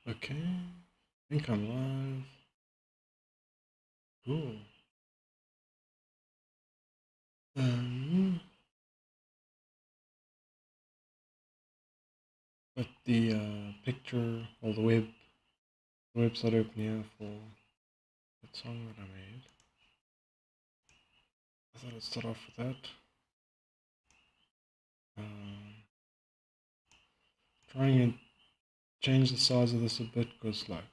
Okay, I think I'm live. Cool. But the picture or the website open here for that song that I made. I thought I'd start off with that. Trying to change the size of this a bit because like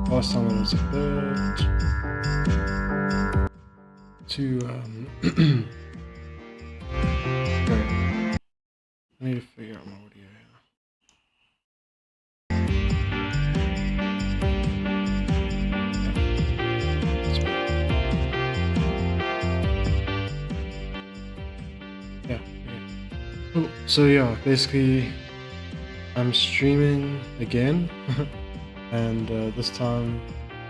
last time it was a bit too okay. I need to figure out my audio here. Yeah. Oh, so yeah, basically I'm streaming again and this time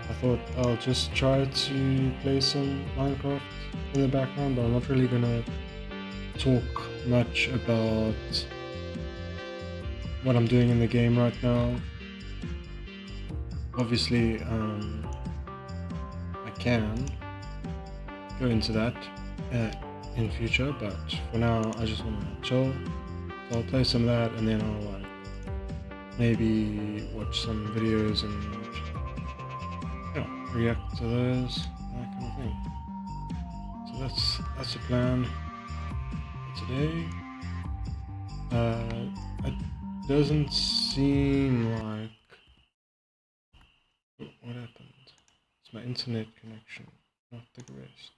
I thought I'll just try to play some Minecraft in the background, but I'm not really gonna talk much about what I'm doing in the game right now. Obviously, I can go into that in future, but for now I just want to chill. So I'll play some of that and then I'll like maybe watch some videos and react to those, that kind of thing. So that's the plan for today. It doesn't seem like what happened. It's my internet connection, not the rest.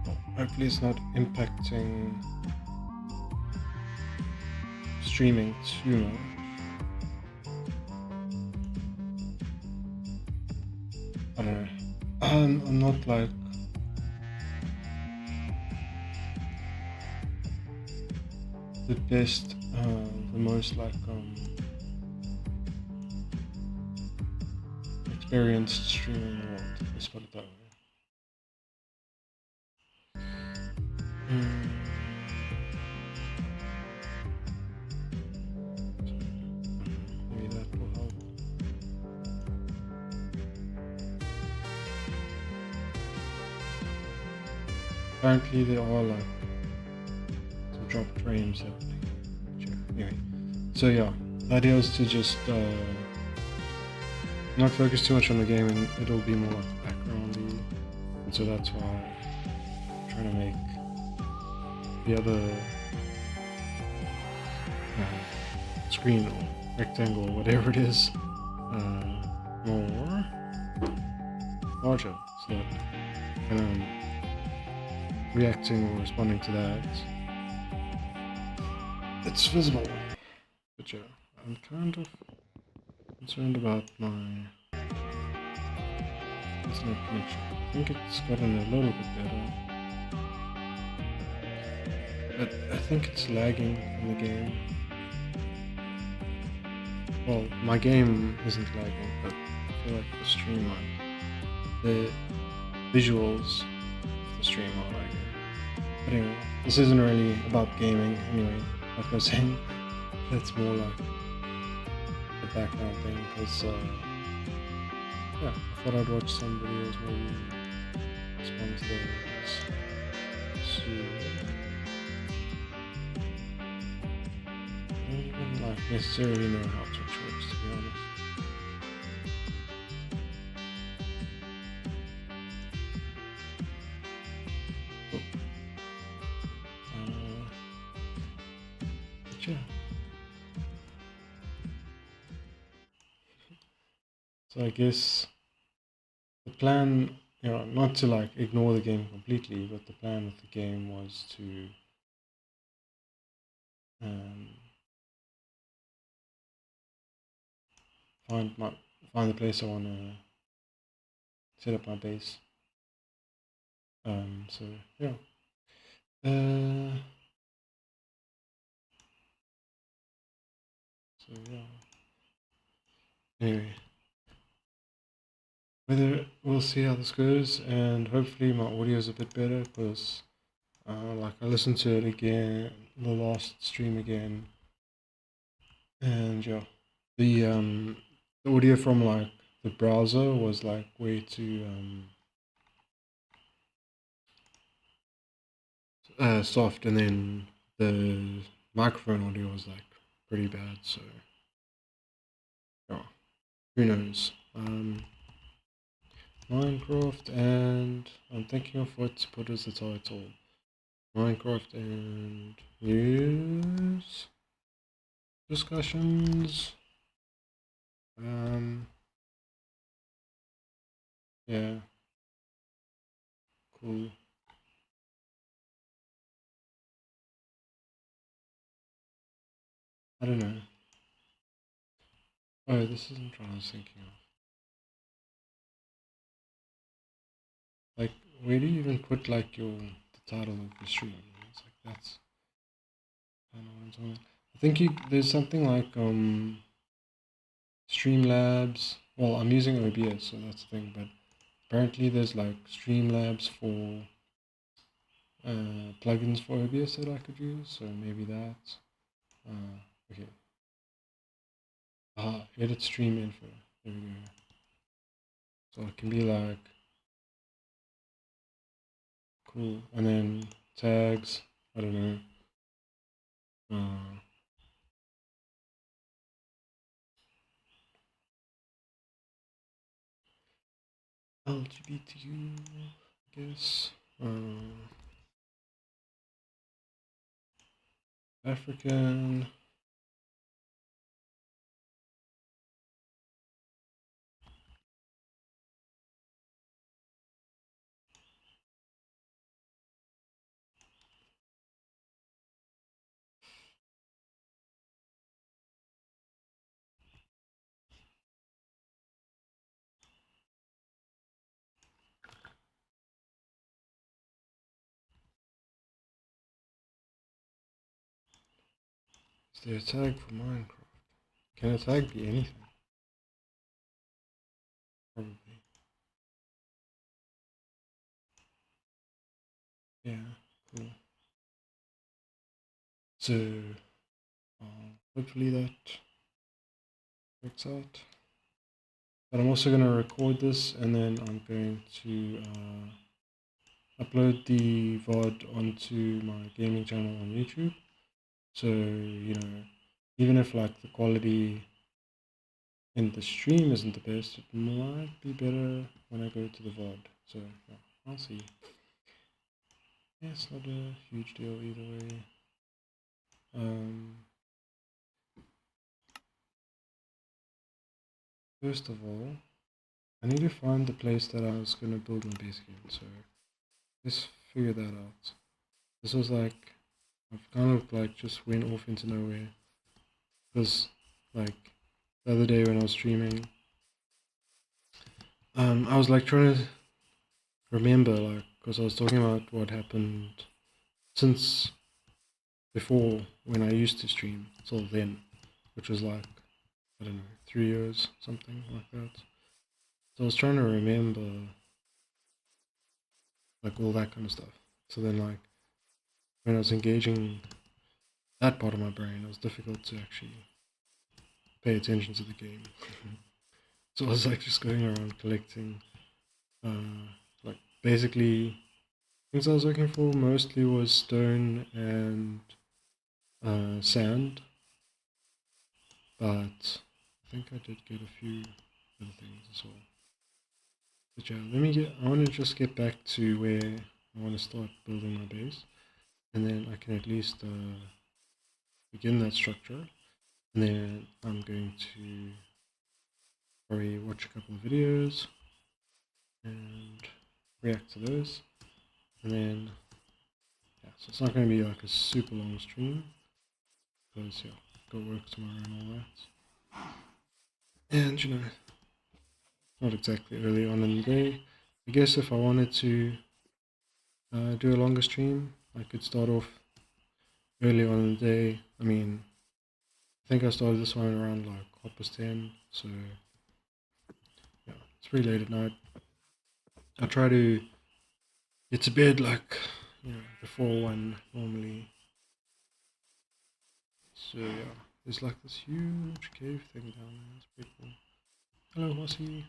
Well, hopefully it's not impacting streaming too much. I don't know. I'm not like the best, the most like experienced streamer in the world. Let's put it that way. Maybe that will help. Apparently there are like some dropped frames happening. Anyway, so yeah, the idea is to just not focus too much on the game, and it'll be more like backgroundy. And so that's why I'm trying to make the other screen or rectangle, whatever it is, more larger, so that when I'm reacting or responding to that, it's visible. But yeah, I'm kind of concerned about my internet connection. I think it's gotten a little bit better, but I think it's lagging in the game. Well, my game isn't lagging, but I feel like the stream, the visuals of the stream are lagging. But anyway, this isn't really about gaming anyway, like I was saying. It's more like the background thing, because yeah, I thought I'd watch some videos, maybe respond to those. So, I don't even like necessarily know how Twitch works, to be honest. But yeah. So I guess the plan, not to like ignore the game completely, but the plan with the game was to find the place I want to set up my base. So yeah. So yeah. Anyway, we'll see how this goes, and hopefully my audio is a bit better, because Like I listened to it again, the last stream again, and yeah, the audio from like the browser was like way too soft, and then the microphone audio was like pretty bad. So yeah, who knows? Minecraft, and I'm thinking of what to put as the title. Minecraft and news discussions. Um, yeah, cool. I don't know. Oh, this isn't what I was thinking of. Like, where do you even put like the title of the stream? It's like that's I don't know what I'm talking about. I think there's something like Streamlabs. Well, I'm using OBS, so that's the thing. But apparently, there's like Streamlabs for plugins for OBS that I could use. So maybe that. Okay. Edit stream info. There we go. So it can be like cool, and then tags. I don't know. Uh, LGBTQ, I guess. African. Is there a tag for Minecraft? Can a tag be anything? Probably. Yeah, cool. So, hopefully that works out. But I'm also going to record this, and then I'm going to upload the VOD onto my gaming channel on YouTube. So, even if like the quality in the stream isn't the best, it might be better when I go to the VOD. So, yeah, I'll see. Yeah, it's not a huge deal either way. First of all, I need to find the place that I was going to build my base game. So, let's figure that out. This was like, I've kind of like just went off into nowhere. Because, like, the other day when I was streaming, I was like trying to remember, like, because I was talking about what happened since before when I used to stream till then, which was like, I don't know, 3 years, something like that. So I was trying to remember, like, all that kind of stuff. So then, like, when I was engaging that part of my brain, it was difficult to actually pay attention to the game. So I was like just going around collecting, like, basically things I was looking for mostly was stone and sand, but I think I did get a few other things as well. But yeah, I want to just get back to where I want to start building my base, and then I can at least begin that structure, and then I'm going to probably watch a couple of videos and react to those, and then yeah, so it's not going to be like a super long stream because yeah, got work tomorrow and all that. And not exactly early on in the day. I guess if I wanted to do a longer stream, I could start off early on in the day. I mean, I think I started this one around like 10:30, so yeah, it's pretty late at night. I try to get to bed like before one normally. So yeah, there's like this huge cave thing down there. It's pretty cool. Hello, Hossy.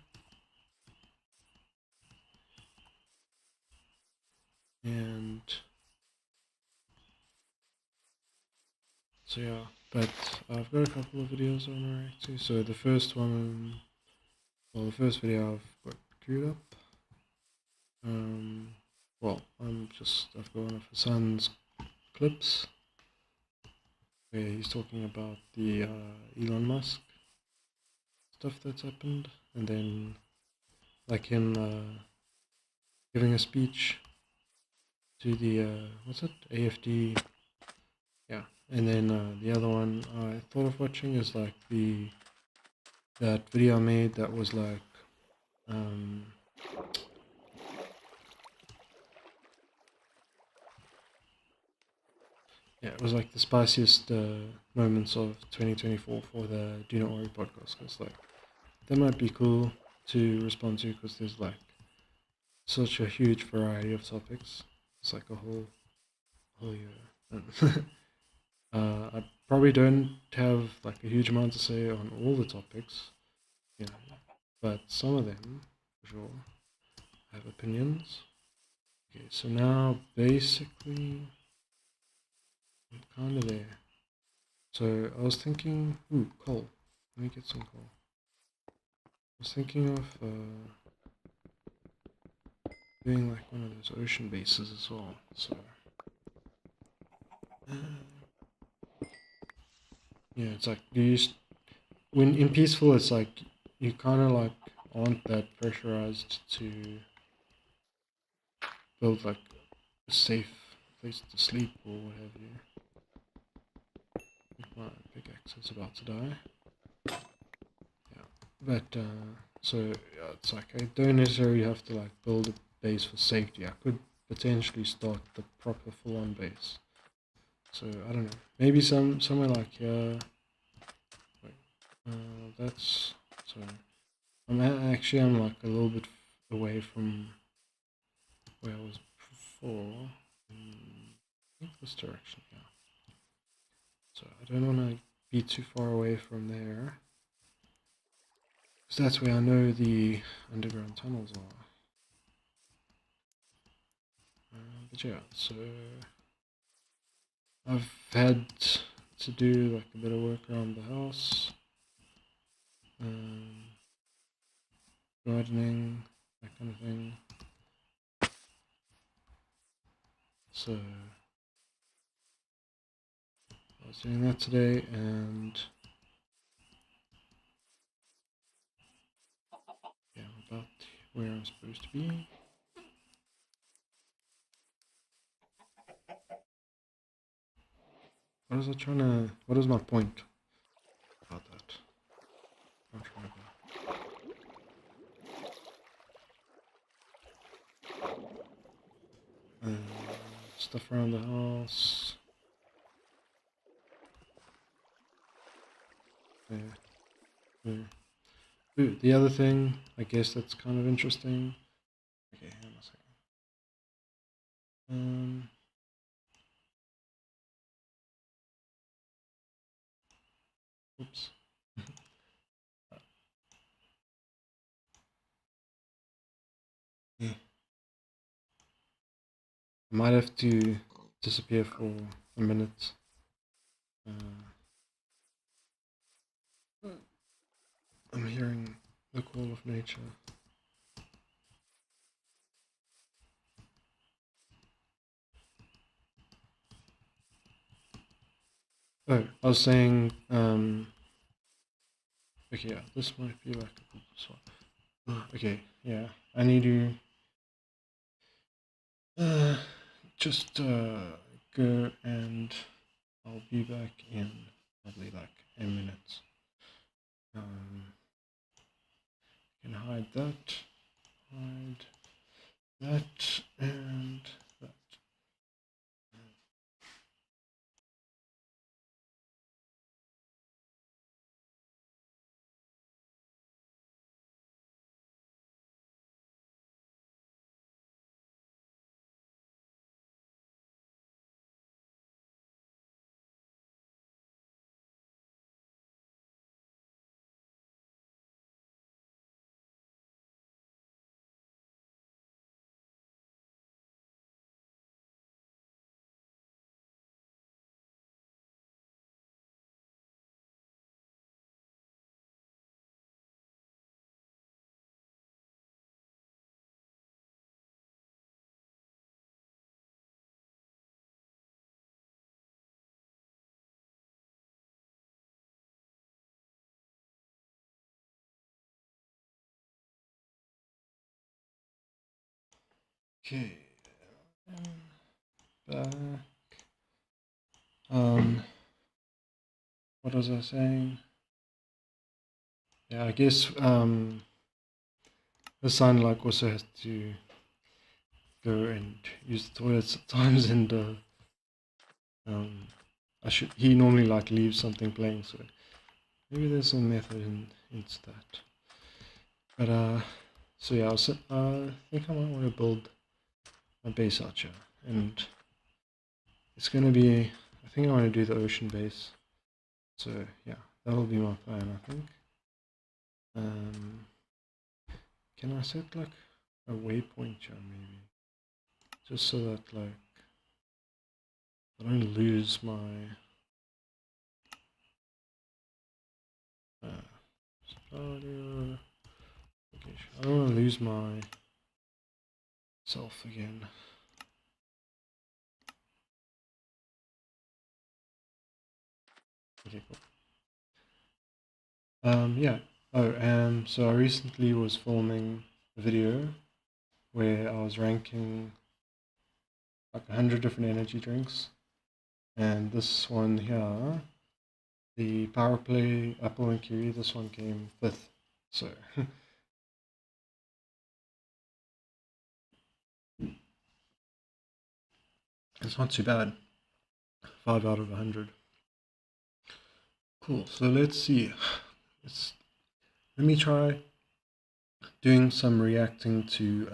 And so yeah, but I've got a couple of videos I want to react to. So the first video I've got queued up. Well, I've got one of Hasan's clips where he's talking about the Elon Musk stuff that's happened, and then like him giving a speech to the what's it, AfD, yeah, and then the other one I thought of watching is like that video I made that was like um, yeah, it was like the spiciest moments of 2024 for the Do Not Worry podcast. Cause like that might be cool to respond to because there's like such a huge variety of topics. It's like a whole year. I probably don't have like a huge amount to say on all the topics, but some of them for sure have opinions. Okay, so now basically I'm kind of there. So I was thinking, coal. Let me get some coal. I was thinking of doing like one of those ocean bases as well. So yeah, it's like when in peaceful, it's like you kind of like aren't that pressurized to build like a safe place to sleep or what have you. I think my pickaxe is about to die. Yeah, but so yeah, it's like I don't necessarily have to like build a base for safety. I could potentially start the proper full-on base. So I don't know. Maybe somewhere like here. Wait, that's so. I'm like a little bit away from where I was before. I think this direction, yeah. So I don't want to be too far away from there. Because that's where I know the underground tunnels are. But yeah, so I've had to do like a bit of work around the house. Gardening, that kind of thing. So I was doing that today, and yeah, I'm about where I'm supposed to be. What is my point about that? I'm trying to stuff around the house. There, there. Ooh, the other thing, I guess that's kind of interesting. Okay, hang on a second. Oops. Yeah. I might have to disappear for a minute. I'm hearing the call of nature. Oh, I was saying, okay, yeah, this might be like a good spot. Okay, yeah, I need to just go, and I'll be back in probably like a minute. Can hide that, and that. Okay. Back. What was I saying? Yeah, I guess Hasan like also has to go and use the toilets at times, and he normally like leaves something playing, so maybe there's some method into that. But so yeah, I think I might want to build a base out here, and it's gonna be, I think I want to do the ocean base. So yeah, that'll be my plan, I think. Can I set like a waypoint here maybe? Just so that like I don't lose my starter location. I don't want to lose my self again. Okay, cool. Yeah. Oh, so I recently was filming a video where I was ranking like 100 different energy drinks, and this one here, the Power Play Apple and Kiwi, this one came 5th. So it's not too bad. 5 out of 100. Cool. So let's see. Let me try doing some reacting to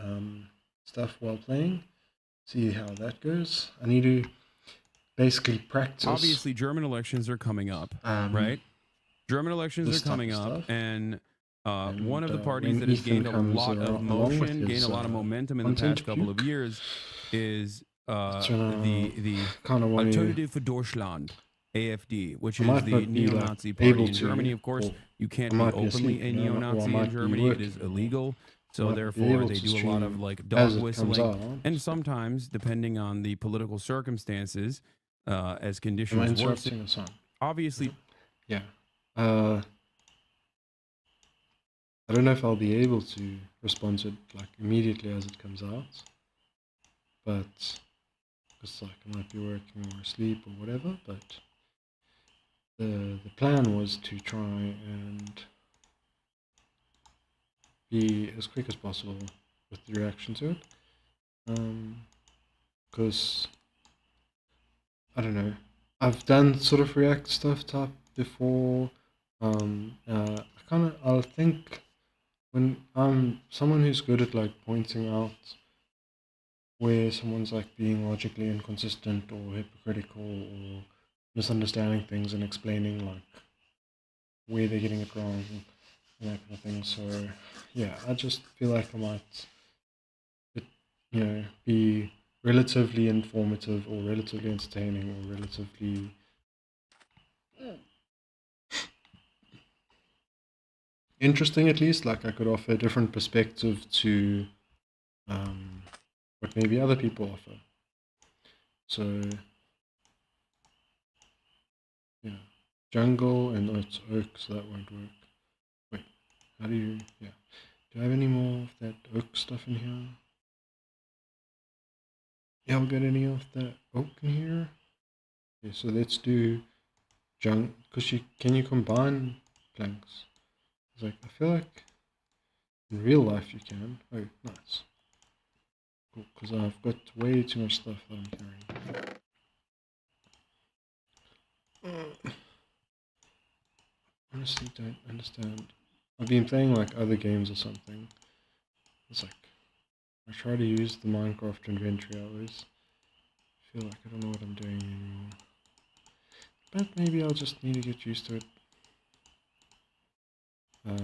stuff while playing. See how that goes. I need to basically practice. Obviously, German elections are coming up, right? German elections are coming up, and one of the parties that has gained a lot of motion, gained a lot of momentum in the past couple of years is the Alternative for Deutschland, AfD, which is the neo-Nazi party in Germany. Of course, you can't be openly a neo-Nazi in Germany. It is illegal. So therefore, they do a lot of like dog whistling, and sometimes, depending on the political circumstances, as conditions worsen, obviously. Yeah. I don't know if I'll be able to respond to it like immediately as it comes out, but it's like I might be working or asleep or whatever. But the plan was to try and be as quick as possible with the reaction to it, because I don't know, I've done sort of react stuff type before. I think when I'm someone who's good at like pointing out where someone's like being logically inconsistent or hypocritical or misunderstanding things and explaining like where they're getting it wrong and that kind of thing. So yeah, I just feel like I might, be relatively informative or relatively entertaining or relatively interesting, at least. Like I could offer a different perspective to what maybe other people offer. So yeah, jungle and it's oak, so that won't work. Wait, how do you? Yeah, do I have any more of that oak stuff in here? Yeah, I'll get any of that oak in here. Okay, so let's do jungle, because can you combine planks? It's like I feel like in real life you can. Oh, nice. Cool, because I've got way too much stuff that I'm carrying. Honestly, don't understand. I've been playing like other games or something. It's like I try to use the Minecraft inventory. I always feel like I don't know what I'm doing anymore. But maybe I'll just need to get used to it. Okay,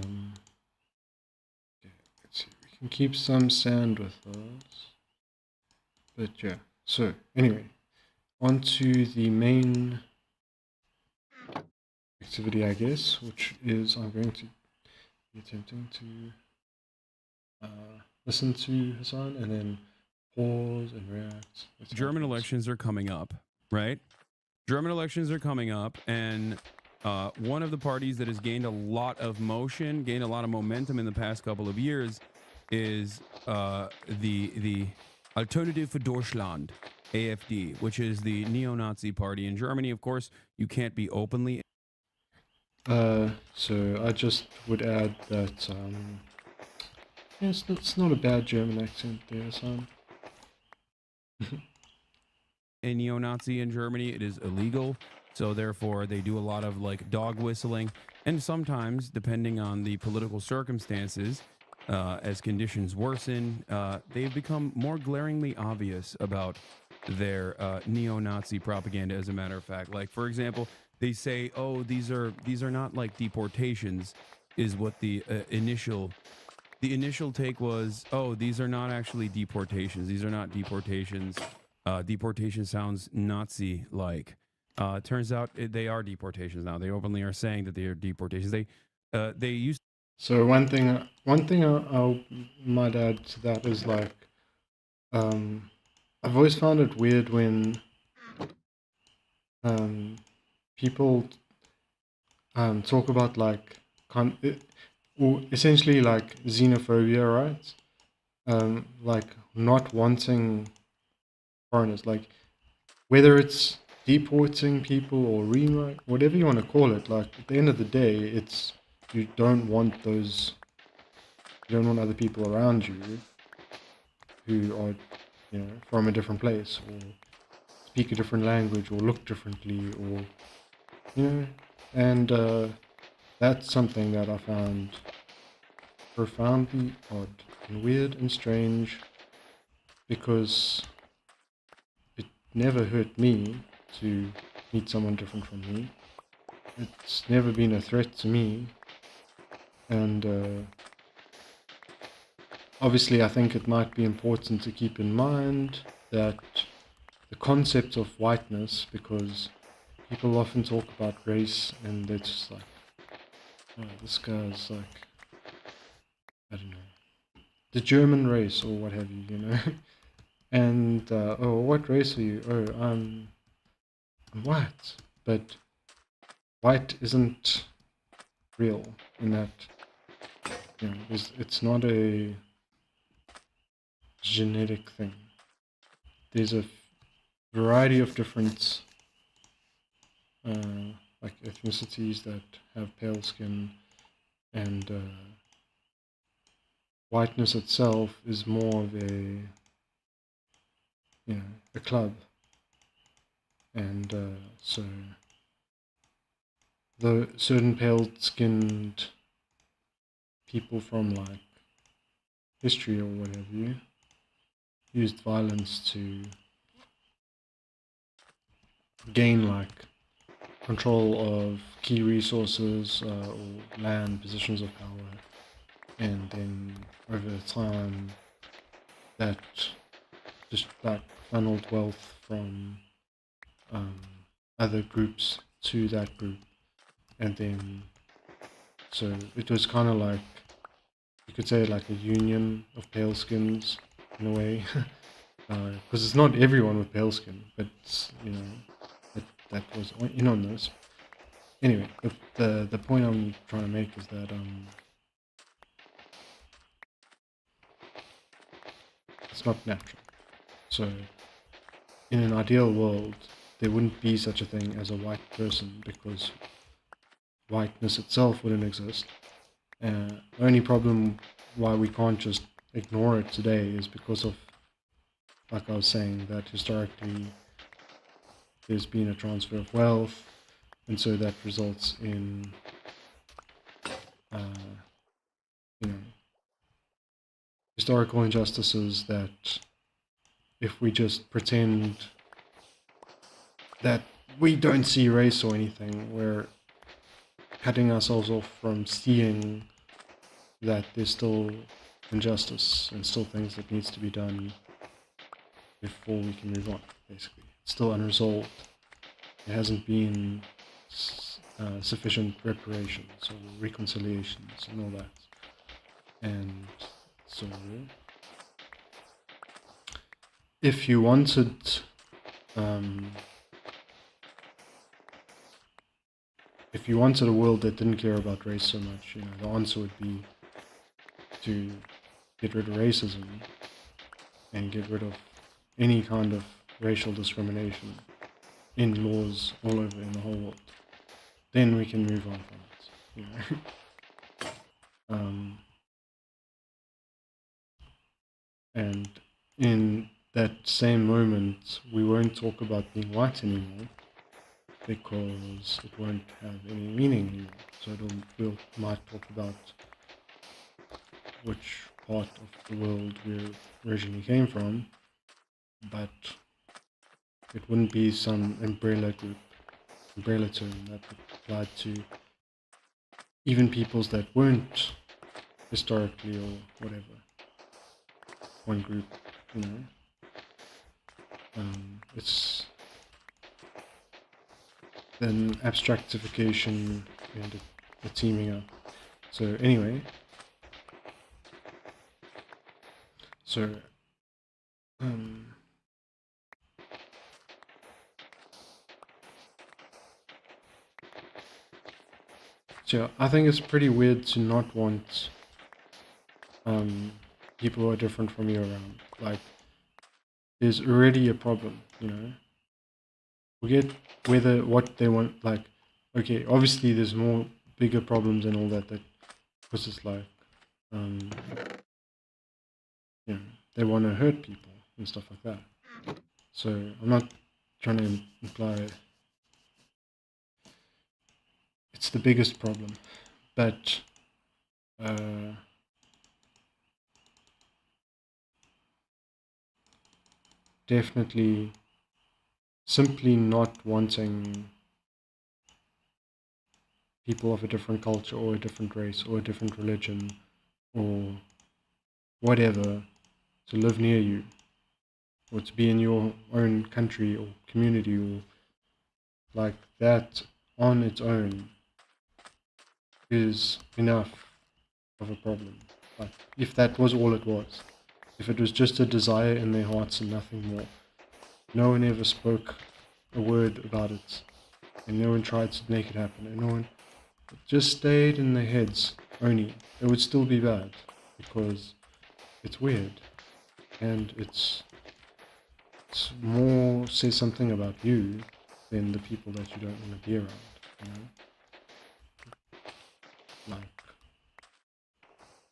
let's see. We can keep some sand with us. But yeah. So anyway, on to the main activity, I guess, which is I'm going to be attempting to listen to Hasan and then pause and react. German elections are coming up, right? German elections are coming up, and one of the parties that has gained a lot of motion, gained a lot of momentum in the past couple of years is the Alternative für Deutschland, AfD, which is the neo-Nazi party in Germany. Of course, you can't be openly. So I just would add that, yes, it's not a bad German accent there, Hasan. A neo-Nazi in Germany, it is illegal. So therefore, they do a lot of like dog whistling. And sometimes, depending on the political circumstances, as conditions worsen, they've become more glaringly obvious about their neo-Nazi propaganda. As a matter of fact, like for example, they say, "Oh, these are not like deportations," is what the initial take was. Oh, these are not actually deportations. These are not deportations. Deportation sounds Nazi-like. Turns out they are deportations now. They openly are saying that they are deportations. They used. So one thing I might add to that is like, I've always found it weird when people talk about like or essentially like xenophobia, right? Like not wanting foreigners, like whether it's deporting people or whatever you want to call it. Like at the end of the day, it's you don't want other people around you who are, from a different place or speak a different language or look differently or, and that's something that I found profoundly odd and weird and strange, because it never hurt me to meet someone different from me. It's never been a threat to me, and obviously I think it might be important to keep in mind that the concept of whiteness, because people often talk about race and they're just like, oh, this guy's like, I don't know, the German race or what have you, and oh, what race are you? Oh, I'm white. But white isn't real in that, it's not a genetic thing. There's a variety of different like ethnicities that have pale skin, and whiteness itself is more of a club, and so the certain pale skinned people from like history or what have you used violence to gain like control of key resources or land, positions of power, and then over time that just like funneled wealth from other groups to that group, and then so it was kind of like, you could say, like a union of pale skins in a way, because it's not everyone with pale skin, but that was in on this. Anyway, the point I'm trying to make is that it's not natural. So in an ideal world, there wouldn't be such a thing as a white person, because whiteness itself wouldn't exist. The only problem why we can't just ignore it today is because of, like I was saying, that historically there's been a transfer of wealth, and so that results in historical injustices that if we just pretend that we don't see race or anything, we're cutting ourselves off from seeing that there's still injustice and still things that needs to be done before we can move on, basically. It's still unresolved. There hasn't been sufficient reparations or reconciliations and all that. And so if you wanted a world that didn't care about race so much, the answer would be to get rid of racism and get rid of any kind of racial discrimination in laws all over in the whole world, then we can move on from it, you know. And in that same moment, we won't talk about being white anymore, because it won't have any meaning anymore. So we'll might talk about which part of the world we originally came from, but it wouldn't be some umbrella term that applied to even peoples that weren't historically or whatever one group, you know. It's an abstractification and a teaming up. So anyway, so I think it's pretty weird to not want people who are different from you around. Like, there's already a problem, you know. Forget what they want. Like, okay, obviously there's more bigger problems and all that because it's like, you know, they want to hurt people and stuff like that. So I'm not trying to imply it's the biggest problem, but definitely simply not wanting people of a different culture or a different race or a different religion or whatever to live near you or to be in your own country or community or like that on its own is enough of a problem. Like, if that was all it was, if it was just a desire in their hearts and nothing more, no one ever spoke a word about it, and no one tried to make it happen, and no one, it just stayed in their heads only, it would still be bad, because it's weird, and it's more says something about you than the people that you don't want to be around, you know? Like,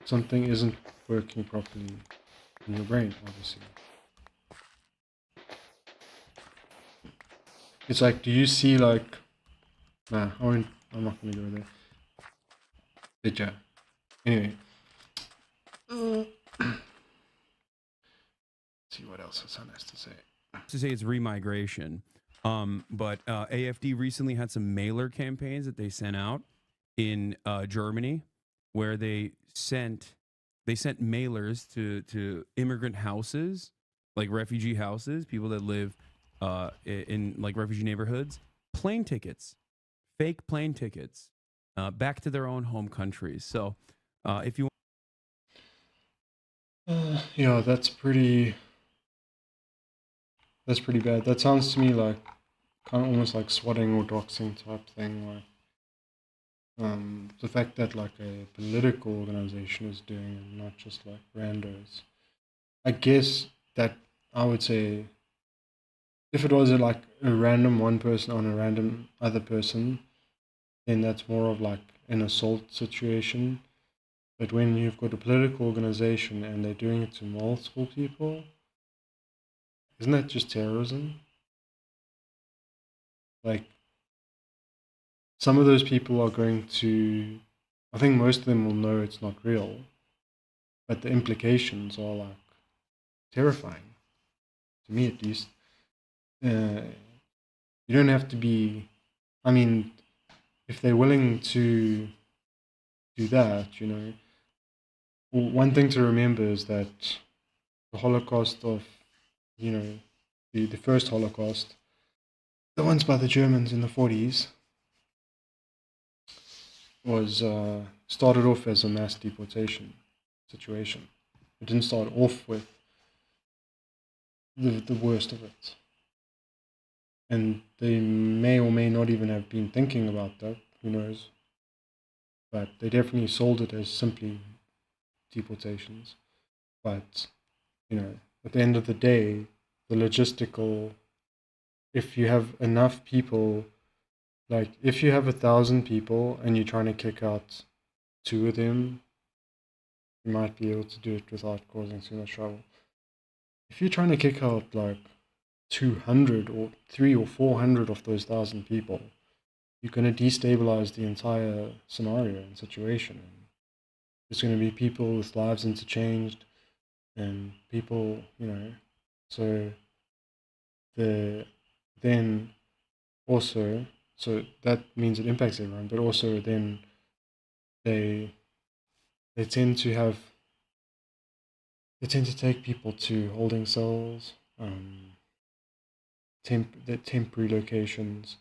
something isn't working properly in your brain, obviously. It's like, do you see like, nah, I'm not gonna go there. But yeah, anyway. See what else Hasan has to say. To say it's remigration, but AfD recently had some mailer campaigns that they sent out in Germany, where they sent mailers to immigrant houses, like refugee houses, people that live in like refugee neighborhoods, plane tickets, fake plane tickets, back to their own home countries. So if you yeah, that's pretty bad. That sounds to me like kind of almost like swatting or doxing type thing. Like, the fact that like a political organization is doing it, not just like randos. I guess that I would say if it was like a random one person on a random other person, then that's more of like an assault situation. But when you've got a political organization and they're doing it to multiple people, isn't that just terrorism? Like, some of those people are going to, I think most of them will know it's not real, but the implications are like terrifying, to me at least. You don't have to be, I mean, if they're willing to do that, you know, one thing to remember is that the Holocaust of, you know, the first Holocaust, the ones by the Germans in the 40s, was started off as a mass deportation situation. It didn't start off with the worst of it. And they may or may not even have been thinking about that, who knows. But they definitely sold it as simply deportations. But, you know, at the end of the day, the logistical, if you have enough people, like if you have 1,000 people and you're trying to kick out 2 of them, you might be able to do it without causing too much trouble. If you're trying to kick out like 200 or 300 or 400 of those 1,000 people, you're going to destabilize the entire scenario and situation. There's going to be people with lives interchanged and people, so then also, so that means it impacts everyone, but also then they tend to take people to holding cells, temporary locations,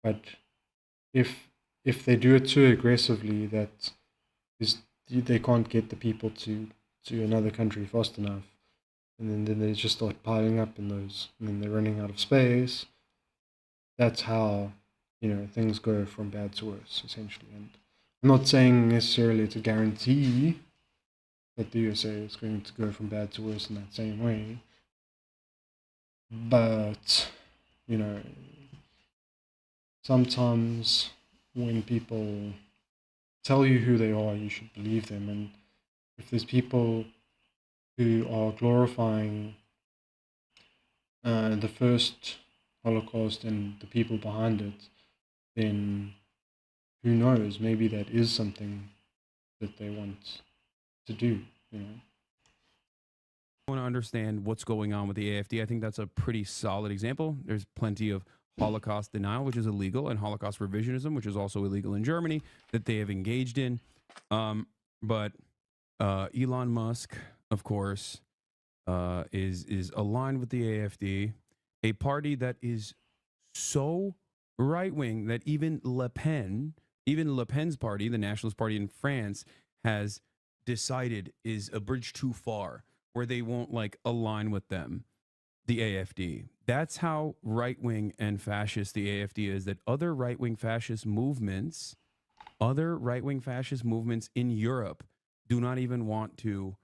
but if they do it too aggressively, they can't get the people to another country fast enough, and then they just start piling up in those, and then they're running out of space. That's how things go from bad to worse, essentially. And I'm not saying necessarily it's a guarantee that the USA is going to go from bad to worse in that same way, but sometimes when people tell you who they are, you should believe them. And if there's people who are glorifying the first Holocaust and the people behind it, then who knows? Maybe that is something that they want to do. I want to understand what's going on with the AfD. I think that's a pretty solid example. There's plenty of Holocaust denial, which is illegal, and Holocaust revisionism, which is also illegal in Germany, that they have engaged in. But Elon Musk, of course, is aligned with the AfD, a party that is so right-wing that even Le Pen's party, the Nationalist Party in France, has decided is a bridge too far, where they won't align with them, the AfD. That's how right-wing and fascist the AfD is, that other right-wing fascist movements in Europe do not even want to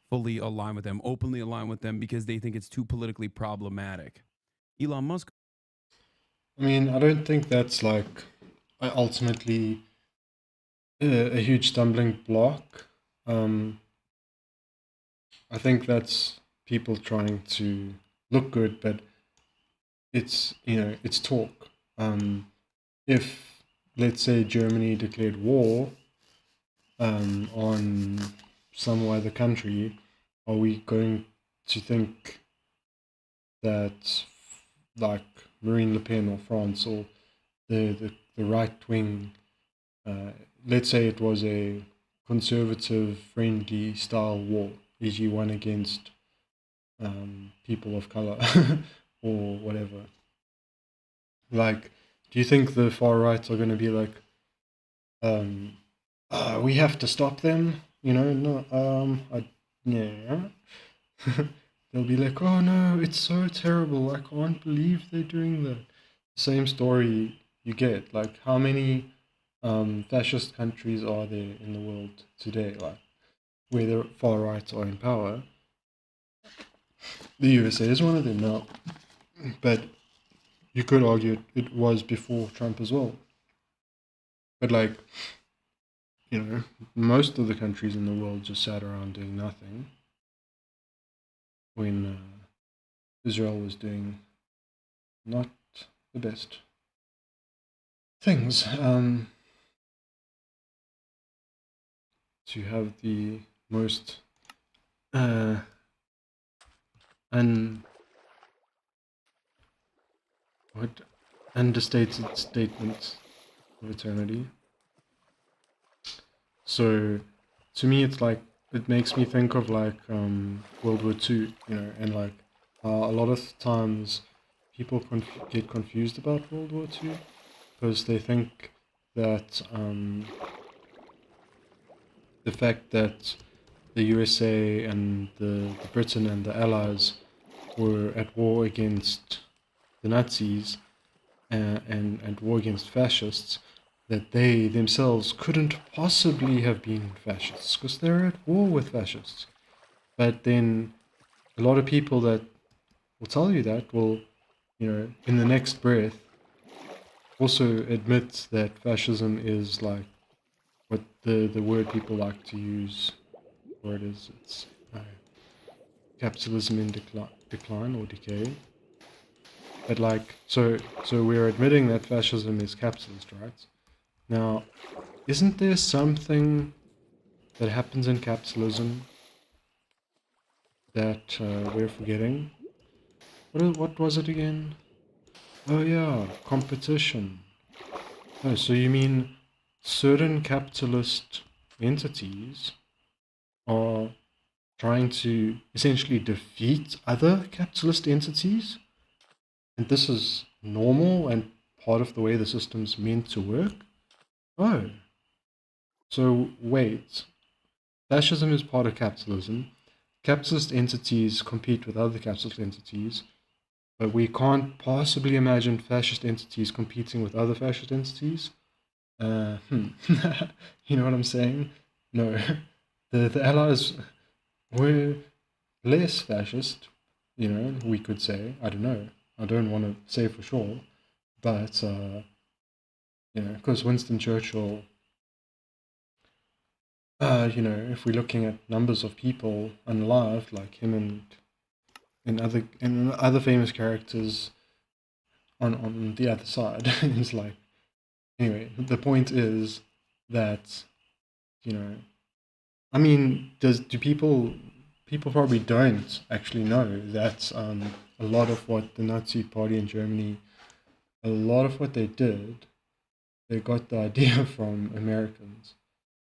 fully align with them, openly align with them, because they think it's too politically problematic. Elon Musk. I mean, I don't think that's ultimately a huge stumbling block. I think that's people trying to look good, but it's talk. If, let's say, Germany declared war on some other country, are we going to think that Marine Le Pen or France or the right wing, let's say it was a conservative friendly style war, e.g. one against people of color or whatever, do you think the far right are going to be we have to stop them? No, yeah. They'll be like, oh no, it's so terrible. I can't believe they're doing that. Same story you get. How many fascist countries are there in the world today? Where the far right are in power. The USA is one of them now. But you could argue it was before Trump as well. But most of the countries in the world just sat around doing nothing when Israel was doing not the best things. To have the most understated statement of eternity. So to me, it's it makes me think of World War II, and a lot of times people get confused about World War II because they think that the fact that the USA and the Britain and the Allies were at war against the Nazis and war against fascists, that they themselves couldn't possibly have been fascists because they're at war with fascists. But then a lot of people that will tell you that, will, in the next breath, also admit that fascism is like what the word people like to use for it is. It's capitalism in decline or decay. But like, so we're admitting that fascism is capitalist, right? Now, isn't there something that happens in capitalism that we're forgetting? What was it again? Oh yeah, competition. Oh, so you mean certain capitalist entities are trying to essentially defeat other capitalist entities? And this is normal and part of the way the system's meant to work? Oh, so wait. Fascism is part of capitalism. Capitalist entities compete with other capitalist entities, but we can't possibly imagine fascist entities competing with other fascist entities. You know what I'm saying? No, the Allies were less fascist. We could say. I don't know. I don't want to say for sure, but because Winston Churchill, if we're looking at numbers of people unalived, like him and other famous characters on the other side, it's like, anyway, the point is that, I mean, do people probably don't actually know that a lot of what the Nazi Party in Germany, a lot of what they did, they got the idea from Americans,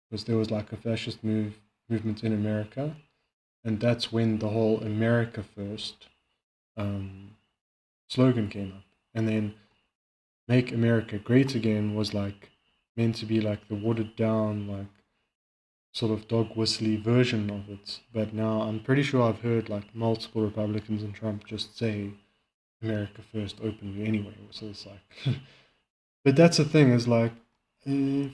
because there was like a fascist movement in America, and that's when the whole America First slogan came up. And then Make America Great Again was like meant to be like the watered down, like sort of dog whistly version of it. But now I'm pretty sure I've heard like multiple Republicans and Trump just say America First openly anyway. So it's like, but that's the thing is like, if,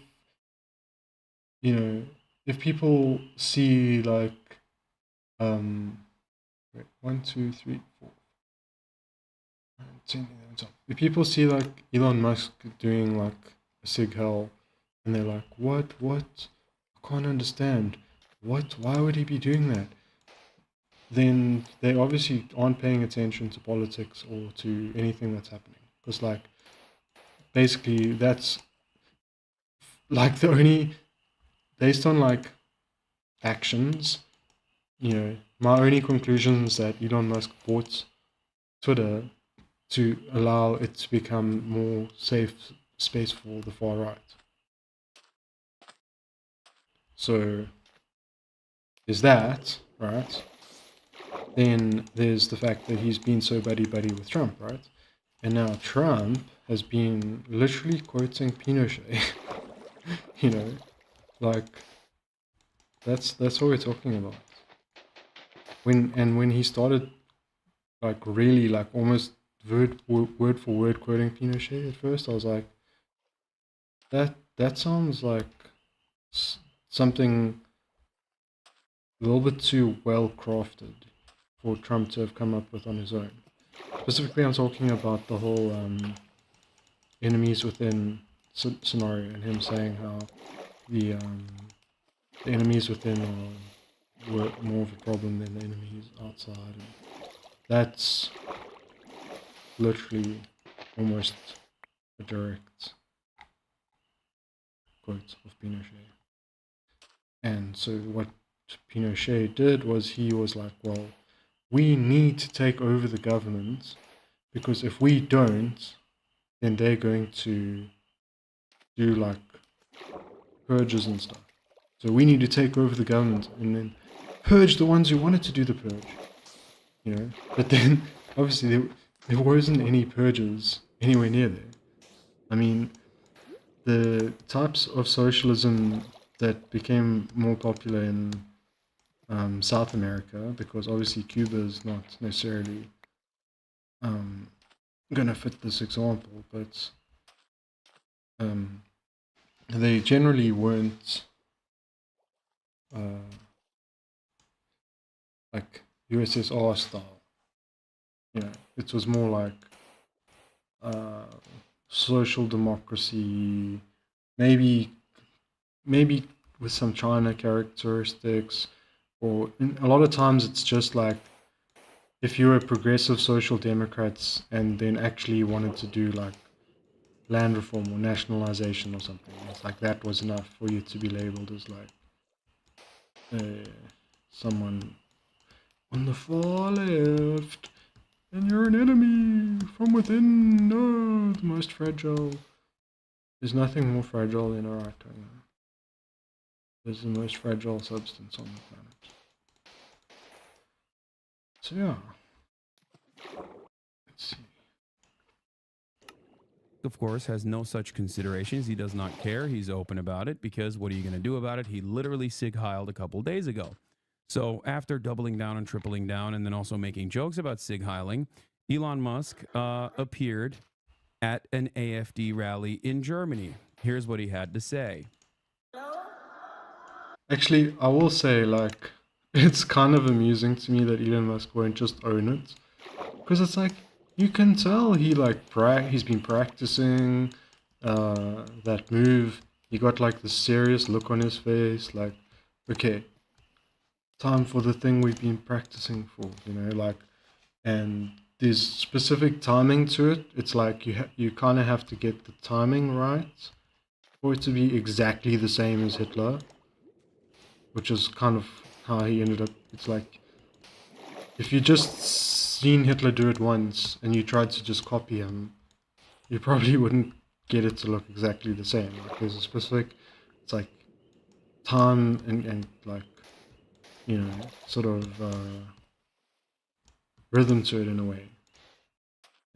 if people see like, wait, 1, 2, 3, 4, 10, 11, 12. If people see like Elon Musk doing like a sig hell, and they're like, what? I can't understand. What? Why would he be doing that? Then they obviously aren't paying attention to politics or to anything that's happening. Because like, basically that's like the only, based on like actions, my only conclusion is that Elon Musk bought Twitter to allow it to become more safe space for the far right. So there's that, right? Then there's the fact that he's been so buddy-buddy with Trump, right? And now Trump has been literally quoting Pinochet. Like that's what we're talking about. When he started like really like almost word for word quoting Pinochet at first, I was like, that sounds like something a little bit too well crafted for Trump to have come up with on his own. Specifically, I'm talking about the whole enemies within scenario and him saying how the enemies within were more of a problem than the enemies outside. And that's literally almost a direct quote of Pinochet. And so what Pinochet did was he was like, well, we need to take over the government because if we don't, then they're going to do like purges and stuff. So we need to take over the government and then purge the ones who wanted to do the purge, But then obviously there wasn't any purges anywhere near there. I mean, the types of socialism that became more popular in South America, because obviously Cuba is not necessarily going to fit this example, but they generally weren't like USSR style. it was more like social democracy, maybe with some China characteristics, or a lot of times it's just like if you were progressive social democrats and then actually wanted to do like land reform or nationalization or something, it's like that was enough for you to be labeled as like someone on the far left, and you're an enemy from within. No, the most fragile. There's nothing more fragile than a right winger. There's the most fragile substance on the planet. So yeah. Let's see. Of course, has no such considerations. He does not care. He's open about it because what are you going to do about it? He literally sig-heiled a couple days ago. So after doubling down and tripling down and then also making jokes about sig-heiling, Elon Musk appeared at an AfD rally in Germany. Here's what he had to say. Actually, I will say, like, it's kind of amusing to me that Elon Musk won't just own it. Because it's like, you can tell he's been practicing that move. He got like the serious look on his face, like, okay, time for the thing we've been practicing for, like, and there's specific timing to it. It's like you kind of have to get the timing right for it to be exactly the same as Hitler, which is kind of how he ended up. It's like, if you just seen Hitler do it once and you tried to just copy him, you probably wouldn't get it to look exactly the same. Like, there's a specific, it's like time and like, sort of rhythm to it in a way.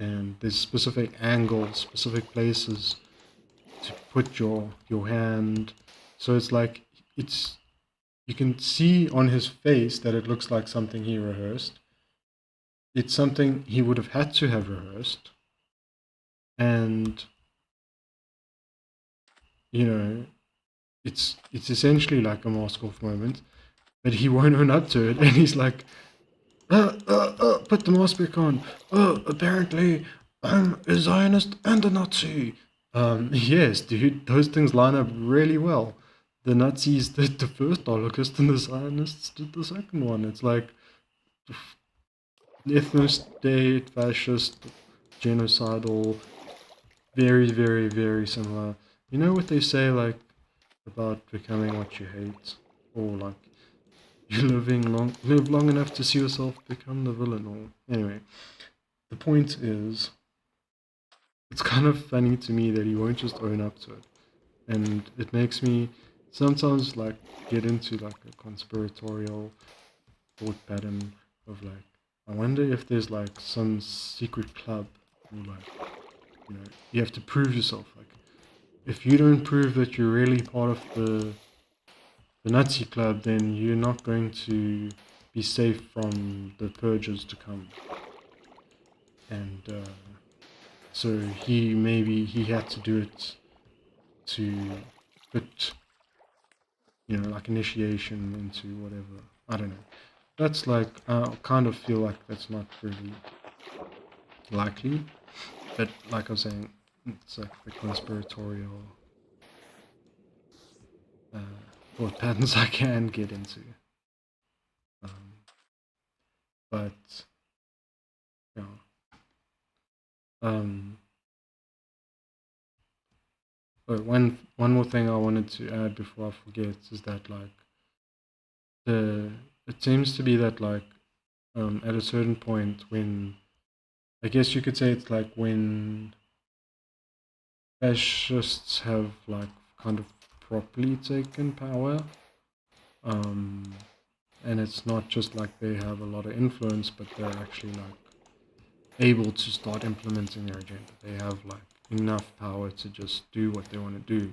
And there's specific angles, specific places to put your hand. So it's like, you can see on his face that it looks like something he rehearsed. It's something he would have had to have rehearsed. And, it's essentially like a mask off moment, but he won't own up to it. And he's like, put the mask back on. Apparently I'm a Zionist and a Nazi. Yes, dude, those things line up really well. The Nazis did the first Holocaust and the Zionists did the second one. It's like ethno-state, fascist, genocidal, very, very, very similar. You know what they say, like, about becoming what you hate? Or like, you live long enough to see yourself become the villain. Or anyway, the point is, it's kind of funny to me that he won't just own up to it, and it makes me sometimes like get into like a conspiratorial thought pattern of like, I wonder if there's like some secret club, or like, you have to prove yourself. Like, if you don't prove that you're really part of the Nazi club, then you're not going to be safe from the purges to come. And so he had to do it to put, like initiation into whatever. I don't know. That's like, I kind of feel like that's not really likely. But like I was saying, it's like the conspiratorial thought patterns I can get into. But yeah. But one more thing I wanted to add before I forget is that like it seems to be that like at a certain point, when I guess you could say it's like when fascists have like kind of properly taken power, and it's not just like they have a lot of influence, but they're actually like able to start implementing their agenda. They have like enough power to just do what they want to do,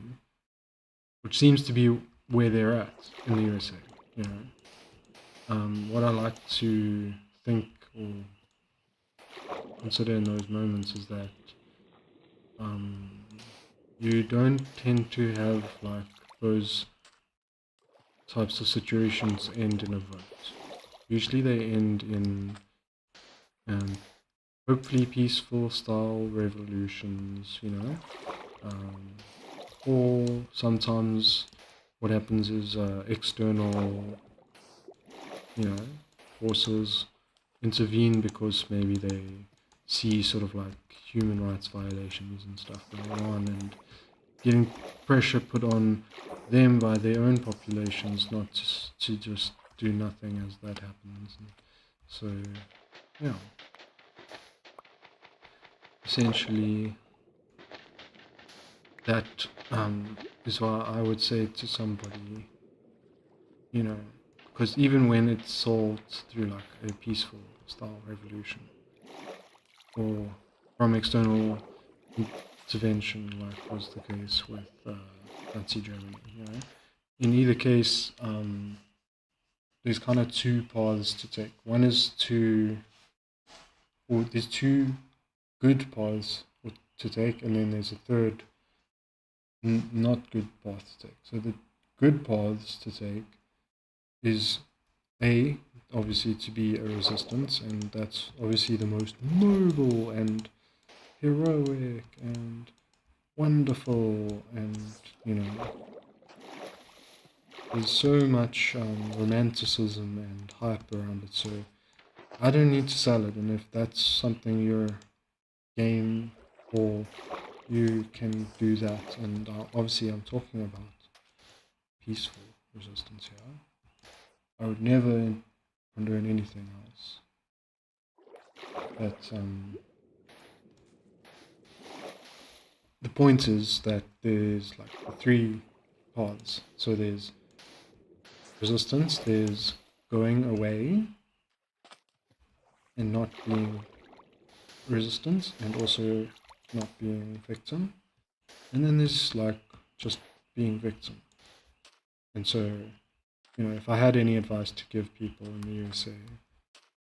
which seems to be where they're at in the USA. What I like to think or consider in those moments is that you don't tend to have like those types of situations end in a vote. Usually they end in hopefully peaceful style revolutions, or sometimes what happens is external, forces intervene because maybe they see sort of like human rights violations and stuff going on, and getting pressure put on them by their own populations not to just do nothing as that happens. And so, yeah, essentially that is why I would say to somebody, because even when it's solved through like a peaceful style revolution or from external intervention, like was the case with Nazi Germany, in either case, there's kind of two paths to take. One is there's two good paths to take, and then there's a third not good path to take. So the good paths to take is obviously to be a resistance, and that's obviously the most noble and heroic and wonderful, and there's so much romanticism and hype around it, so I don't need to sell it. And if that's something you're game for, you can do that. And obviously I'm talking about peaceful resistance here. I would never condone anything else. But the point is that there's like three paths. So there's resistance, there's going away and not being resistance, and also not being victim, and then there's like just being victim. And so, if I had any advice to give people in the USA,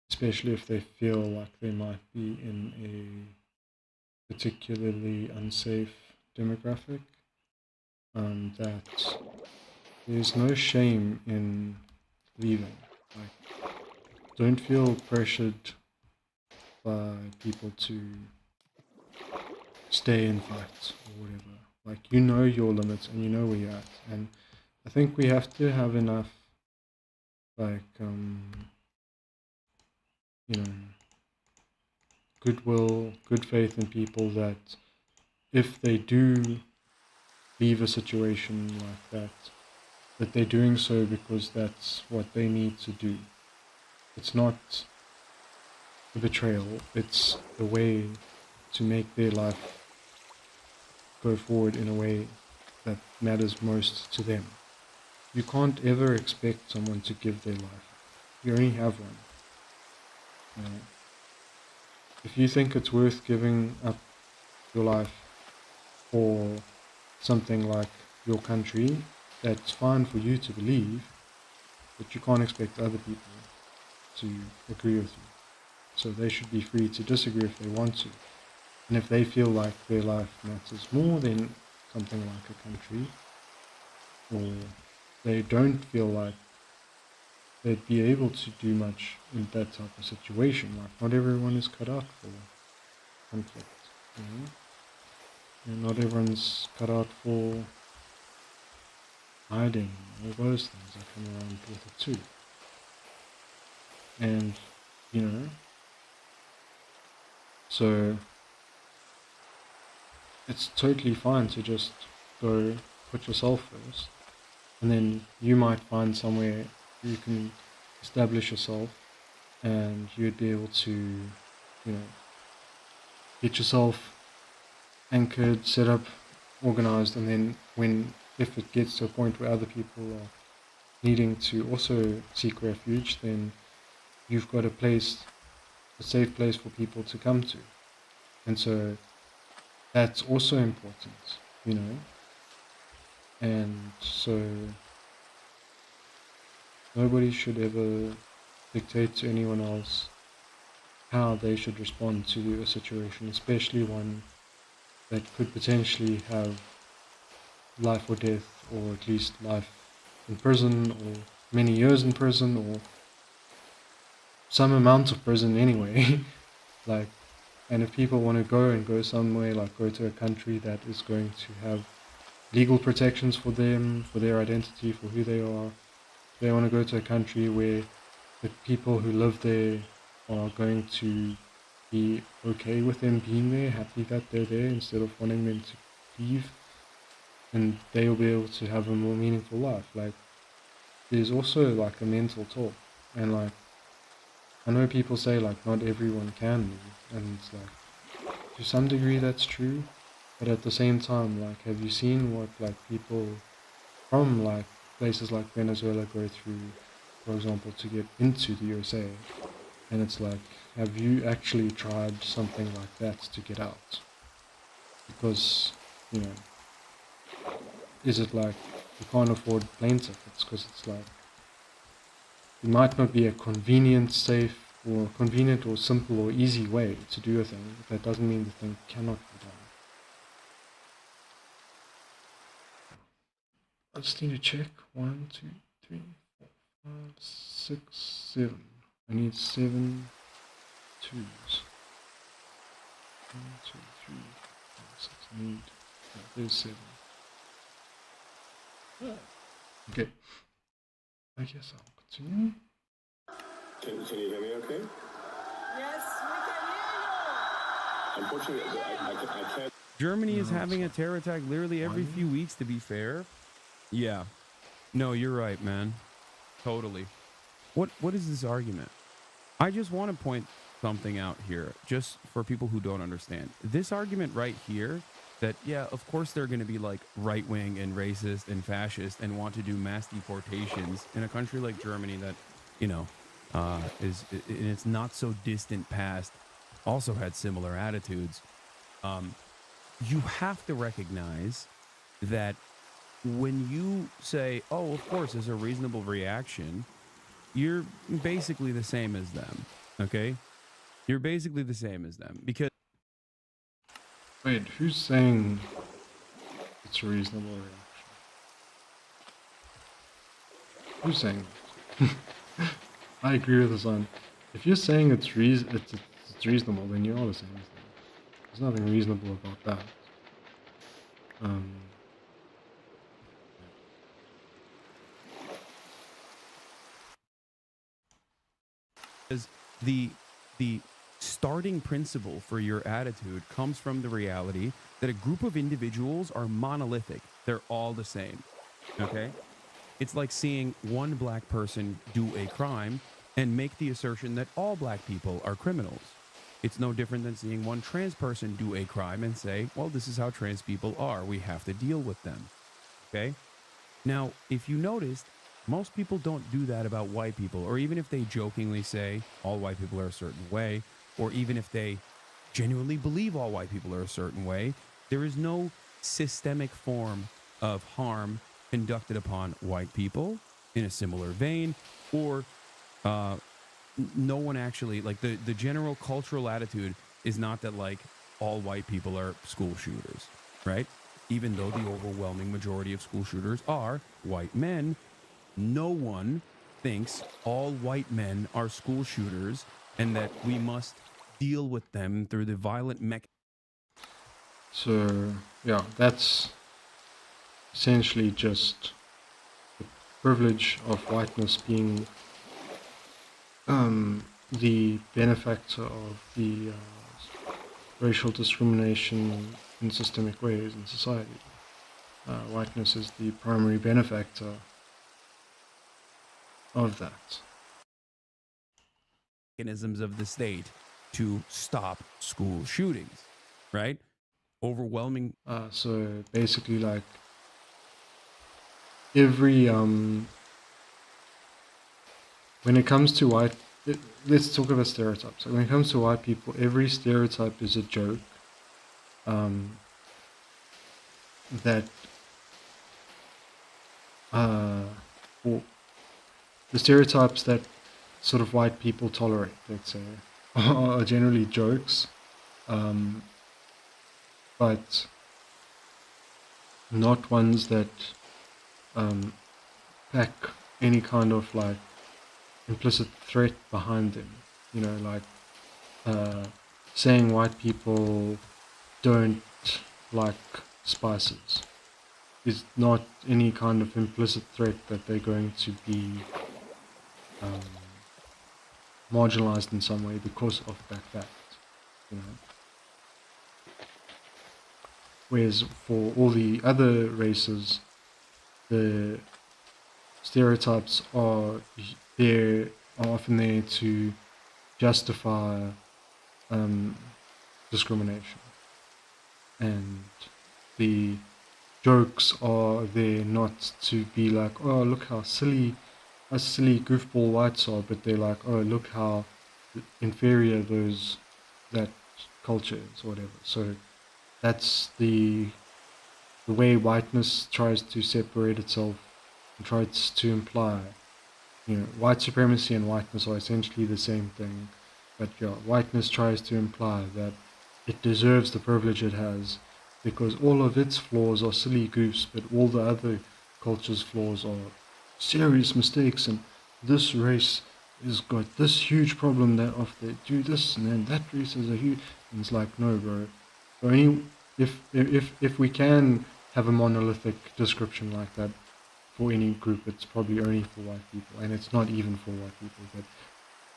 especially if they feel like they might be in a particularly unsafe demographic, that there's no shame in leaving. Like, don't feel pressured by people to stay in fights or whatever. Like, your limits and you know where you're at. And I think we have to have enough, like, goodwill, good faith in people that if they do leave a situation like that they're doing so because that's what they need to do. It's not a betrayal, it's a way to make their life go forward in a way that matters most to them. You can't ever expect someone to give their life. You only have one. If you think it's worth giving up your life for something like your country, that's fine for you to believe, but you can't expect other people to agree with you. So they should be free to disagree if they want to. And if they feel like their life matters more than something like a country, or they don't feel like they'd be able to do much in that type of situation, like not everyone is cut out for conflict, and not everyone's cut out for hiding, all those things that come around with it too. And, so it's totally fine to just go put yourself first, and then you might find somewhere you can establish yourself, and you'd be able to, get yourself anchored, set up, organized, and then if it gets to a point where other people are needing to also seek refuge, then you've got a safe place for people to come to. And so that's also important, and so nobody should ever dictate to anyone else how they should respond to a situation, especially one that could potentially have life or death, or at least life in prison, or many years in prison, or some amount of prison anyway. Like, And if people want to go somewhere, like go to a country that is going to have legal protections for them, for their identity, for who they are, they want to go to a country where the people who live there are going to be okay with them being there, happy that they're there, instead of wanting them to leave, and they'll be able to have a more meaningful life. Like, there's also like a mental talk, and like, I know people say like not everyone can leave, and it's like, to some degree that's true, but at the same time, like, have you seen what like people from like places like Venezuela go through, for example, to get into the USA? And it's like, have you actually tried something like that to get out? Because, you know, is it like you can't afford plane tickets? Because it's like, it might not be a convenient, safe, or convenient or simple or easy way to do a thing, but that doesn't mean the thing cannot be done. I just need to check. 1, 2, 3, 4, 5, 6, 7. I need 7 twos. 1, 2, 3, 4, 6. I need. Yeah, there's 7. Okay. I guess I'll continue. Can you hear me okay? Yes, we can hear you. Unfortunately, I can't. Germany is having a terror attack literally every few weeks, to be fair. Yeah. No, you're right, man. Totally. What is this argument? I just want to point something out here, just for people who don't understand. This argument right here, that, yeah, of course they're going to be like right-wing and racist and fascist and want to do mass deportations in a country like Germany that, you know, is in its not so distant past also had similar attitudes. You have to recognize that when you say, oh, of course, there's a reasonable reaction, you're basically the same as them, okay? You're basically the same as them, because... Wait, who's saying it's a reasonable reaction? Who's saying that? I agree with Hasan. If you're saying it's reasonable, then you are the same as them. There's nothing reasonable about that. The starting principle for your attitude comes from the reality that a group of individuals are monolithic. They're all the same, okay? It's like seeing one black person do a crime and make the assertion that all black people are criminals. It's no different than seeing one trans person do a crime and say, well, this is how trans people are. We have to deal with them, okay? Now, if you noticed, most people don't do that about white people, or even if they jokingly say all white people are a certain way, or even if they genuinely believe all white people are a certain way, there is no systemic form of harm conducted upon white people in a similar vein, or no one actually, like the general cultural attitude is not that like all white people are school shooters, right? Even though the overwhelming majority of school shooters are white men, no one thinks all white men are school shooters and that we must deal with them through the violent mechanism. So, yeah, that's essentially just the privilege of whiteness being the benefactor of the racial discrimination in systemic ways in society. Whiteness is the primary benefactor of that. Mechanisms of the state to stop school shootings, right? Overwhelming. So basically, like every when it comes to let's talk about stereotypes. So when it comes to white people, every stereotype is a joke. That or the stereotypes that sort of white people tolerate, let's say, are generally jokes, but not ones that pack any kind of like implicit threat behind them. You know, like saying white people don't like spices is not any kind of implicit threat that they're going to be um, marginalized in some way because of that fact, you know. Whereas for all the other races, the stereotypes there are often there to justify discrimination, and the jokes are there not to be like, oh, look how silly us silly goofball whites are, but they're like, oh, look how inferior that culture is, or whatever. So that's the way whiteness tries to separate itself and tries to imply, white supremacy and whiteness are essentially the same thing, but whiteness tries to imply that it deserves the privilege it has because all of its flaws are silly goofs, but all the other culture's flaws are serious mistakes, and this race has got this huge problem that if they do this and then that race is a huge, and it's like, no, bro. Only if we can have a monolithic description like that for any group, it's probably only for white people, and it's not even for white people, but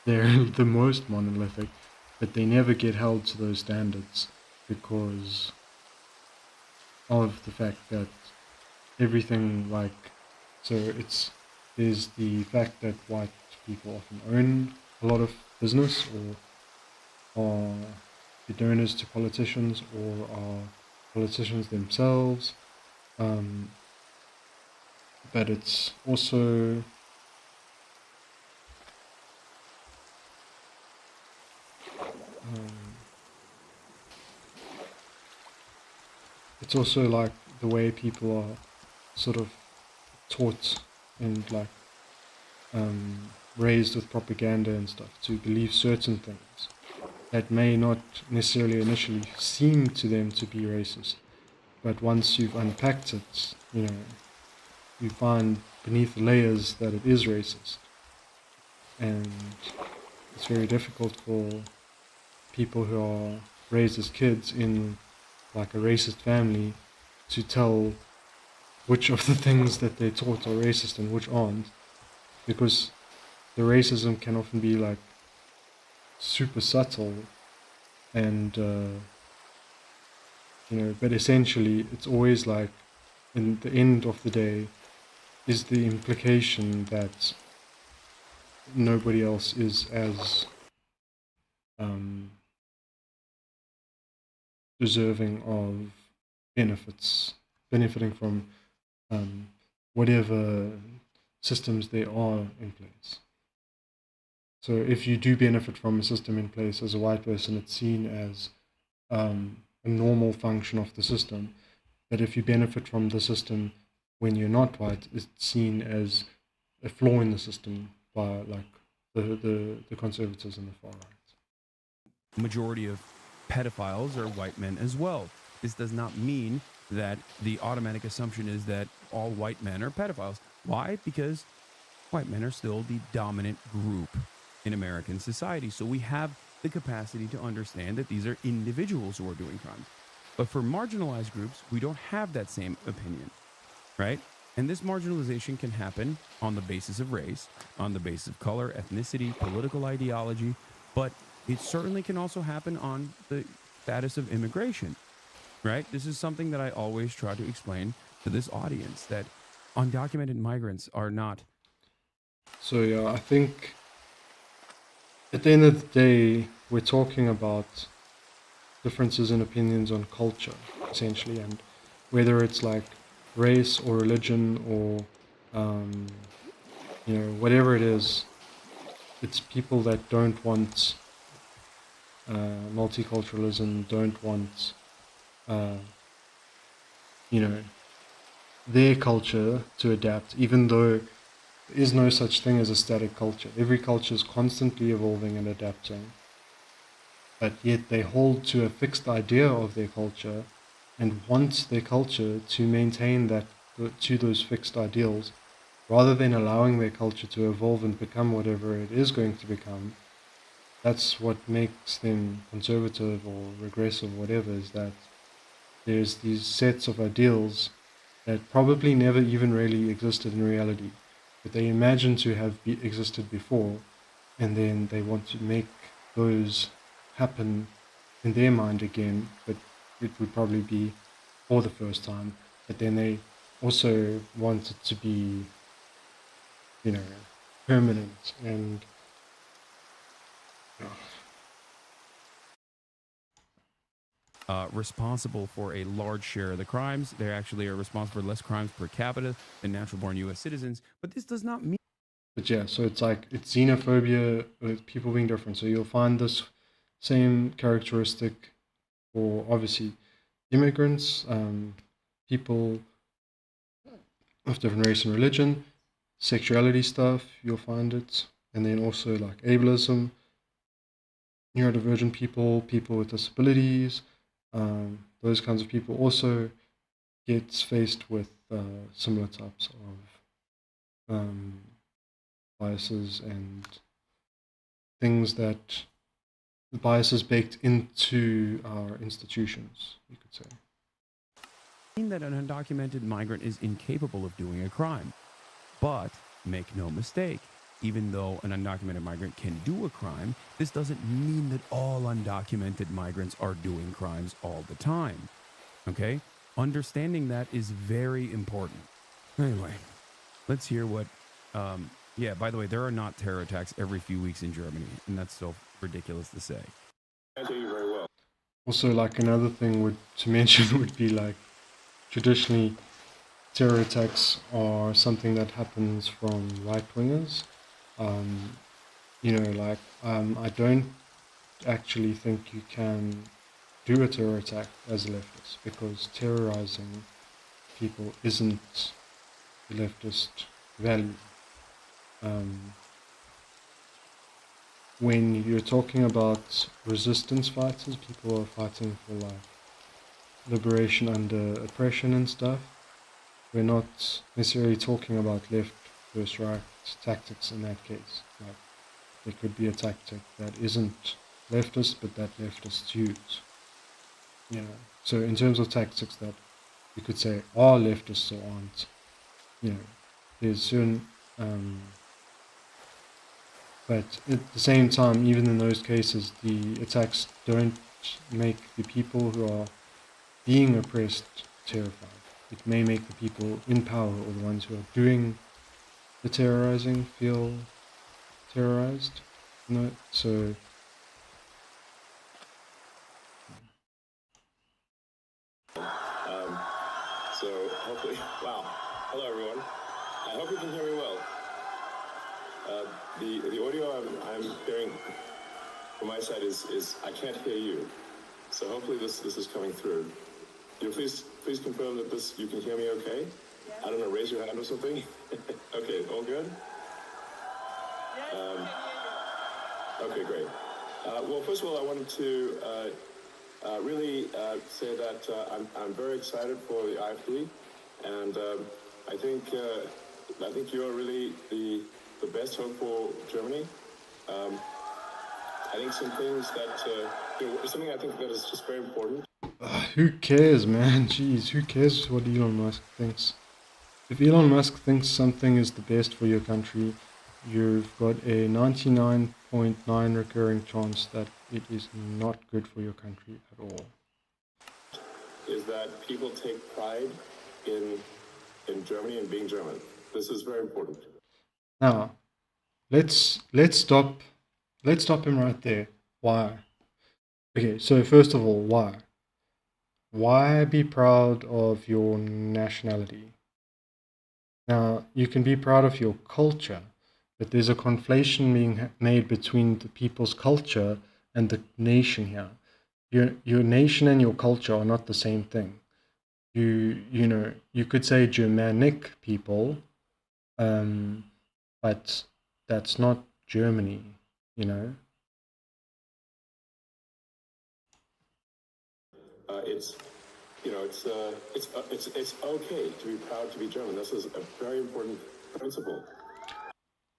they're the most monolithic, but they never get held to those standards because of the fact that everything there's the fact that white people often own a lot of business or are the donors to politicians or are politicians themselves, but it's also like the way people are sort of taught and like raised with propaganda and stuff to believe certain things that may not necessarily initially seem to them to be racist, but once you've unpacked it, you find beneath the layers that it is racist, and it's very difficult for people who are raised as kids in like a racist family to tell which of the things that they're taught are racist and which aren't, because the racism can often be like super subtle and but essentially it's always like in the end of the day is the implication that nobody else is as deserving of benefiting from whatever systems there are in place. So if you do benefit from a system in place as a white person, it's seen as a normal function of the system. But if you benefit from the system when you're not white, it's seen as a flaw in the system by like the conservatives and the far right. Majority of pedophiles are white men as well. This does not mean that the automatic assumption is that all white men are pedophiles. Why? Because white men are still the dominant group in American society. So we have the capacity to understand that these are individuals who are doing crimes. But for marginalized groups, we don't have that same opinion, right? And this marginalization can happen on the basis of race, on the basis of color, ethnicity, political ideology, but it certainly can also happen on the status of immigration, right? This is something that I always try to explain to this audience, that undocumented migrants are not. So yeah, I think at the end of the day, we're talking about differences in opinions on culture, essentially, and whether it's like race or religion or whatever it is, it's people that don't want multiculturalism, don't want their culture to adapt, even though there is no such thing as a static culture. Every culture is constantly evolving and adapting, but yet they hold to a fixed idea of their culture and want their culture to maintain that to those fixed ideals, rather than allowing their culture to evolve and become whatever it is going to become. that's what makes them conservative or regressive, whatever, is that there's these sets of ideals that probably never even really existed in reality, but they imagine to have existed before, and then they want to make those happen in their mind again, but it would probably be for the first time. But then they also want it to be, permanent and responsible for a large share of the crimes. They actually are responsible for less crimes per capita than natural-born U.S. citizens. But this does not mean. But yeah, so it's xenophobia with people being different. So you'll find this same characteristic for obviously immigrants, people of different race and religion, sexuality stuff, you'll find it. And then also like ableism, neurodivergent people, people with disabilities, those kinds of people also gets faced with similar types of biases and things that biases baked into our institutions, you could say. That an undocumented migrant is incapable of doing a crime. But make no mistake, even though an undocumented migrant can do a crime, this doesn't mean that all undocumented migrants are doing crimes all the time. Okay? Understanding that is very important. Anyway, let's hear what... yeah, by the way, there are not terror attacks every few weeks in Germany, and that's so ridiculous to say. I hear you very well. Also, like another thing to mention would be like, traditionally, terror attacks are something that happens from right-wingers. I don't actually think you can do a terror attack as a leftist, because terrorizing people isn't the leftist value. When you're talking about resistance fighters, people are fighting for like liberation under oppression and stuff. We're not necessarily talking about left versus right tactics in that case. Like, there could be a tactic that isn't leftist, but that leftists use. So in terms of tactics that you could say are leftists or aren't, there's certain. But at the same time, even in those cases, the attacks don't make the people who are being oppressed terrified. It may make the people in power or the ones who are doing the terrorizing feel terrorized. So hopefully, wow. Hello everyone. I hope you can hear me well. The audio I'm hearing from my side is I can't hear you. So hopefully this is coming through. You please confirm that you can hear me okay? I don't know, raise your hand or something. Okay, all good? Okay, great. Well, first of all, I wanted to really say that I'm very excited for the AfD, and I think you are really the best hope for Germany. I think some things that something I think that is just very important. Who cares, man? Jeez, who cares what Elon Musk thinks? If Elon Musk thinks something is the best for your country, you've got a 99.9 recurring chance that it is not good for your country at all. Is that people take pride in Germany and being German. This is very important. Now, let's stop him right there. Why? Okay, so first of all, why? Why be proud of your nationality? Now, you can be proud of your culture, but there's a conflation being made between the people's culture and the nation here. Your nation and your culture are not the same thing. You could say Germanic people, but that's not Germany, It's okay to be proud to be German. This is a very important principle.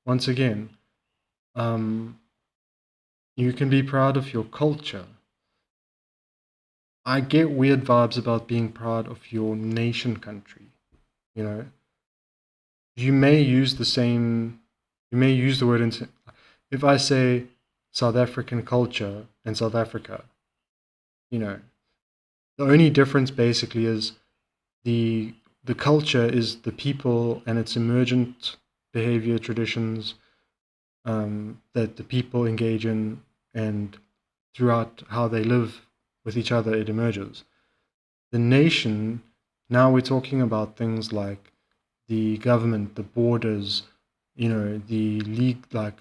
Once again, you can be proud of your culture. I get weird vibes about being proud of your nation country. You know, you may use the word into, if I say South African culture and South Africa, you know, the only difference basically is the culture is the people and its emergent behavior traditions that the people engage in, and throughout how they live with each other, it emerges. The nation, now we're talking about things like the government, the borders, the league, like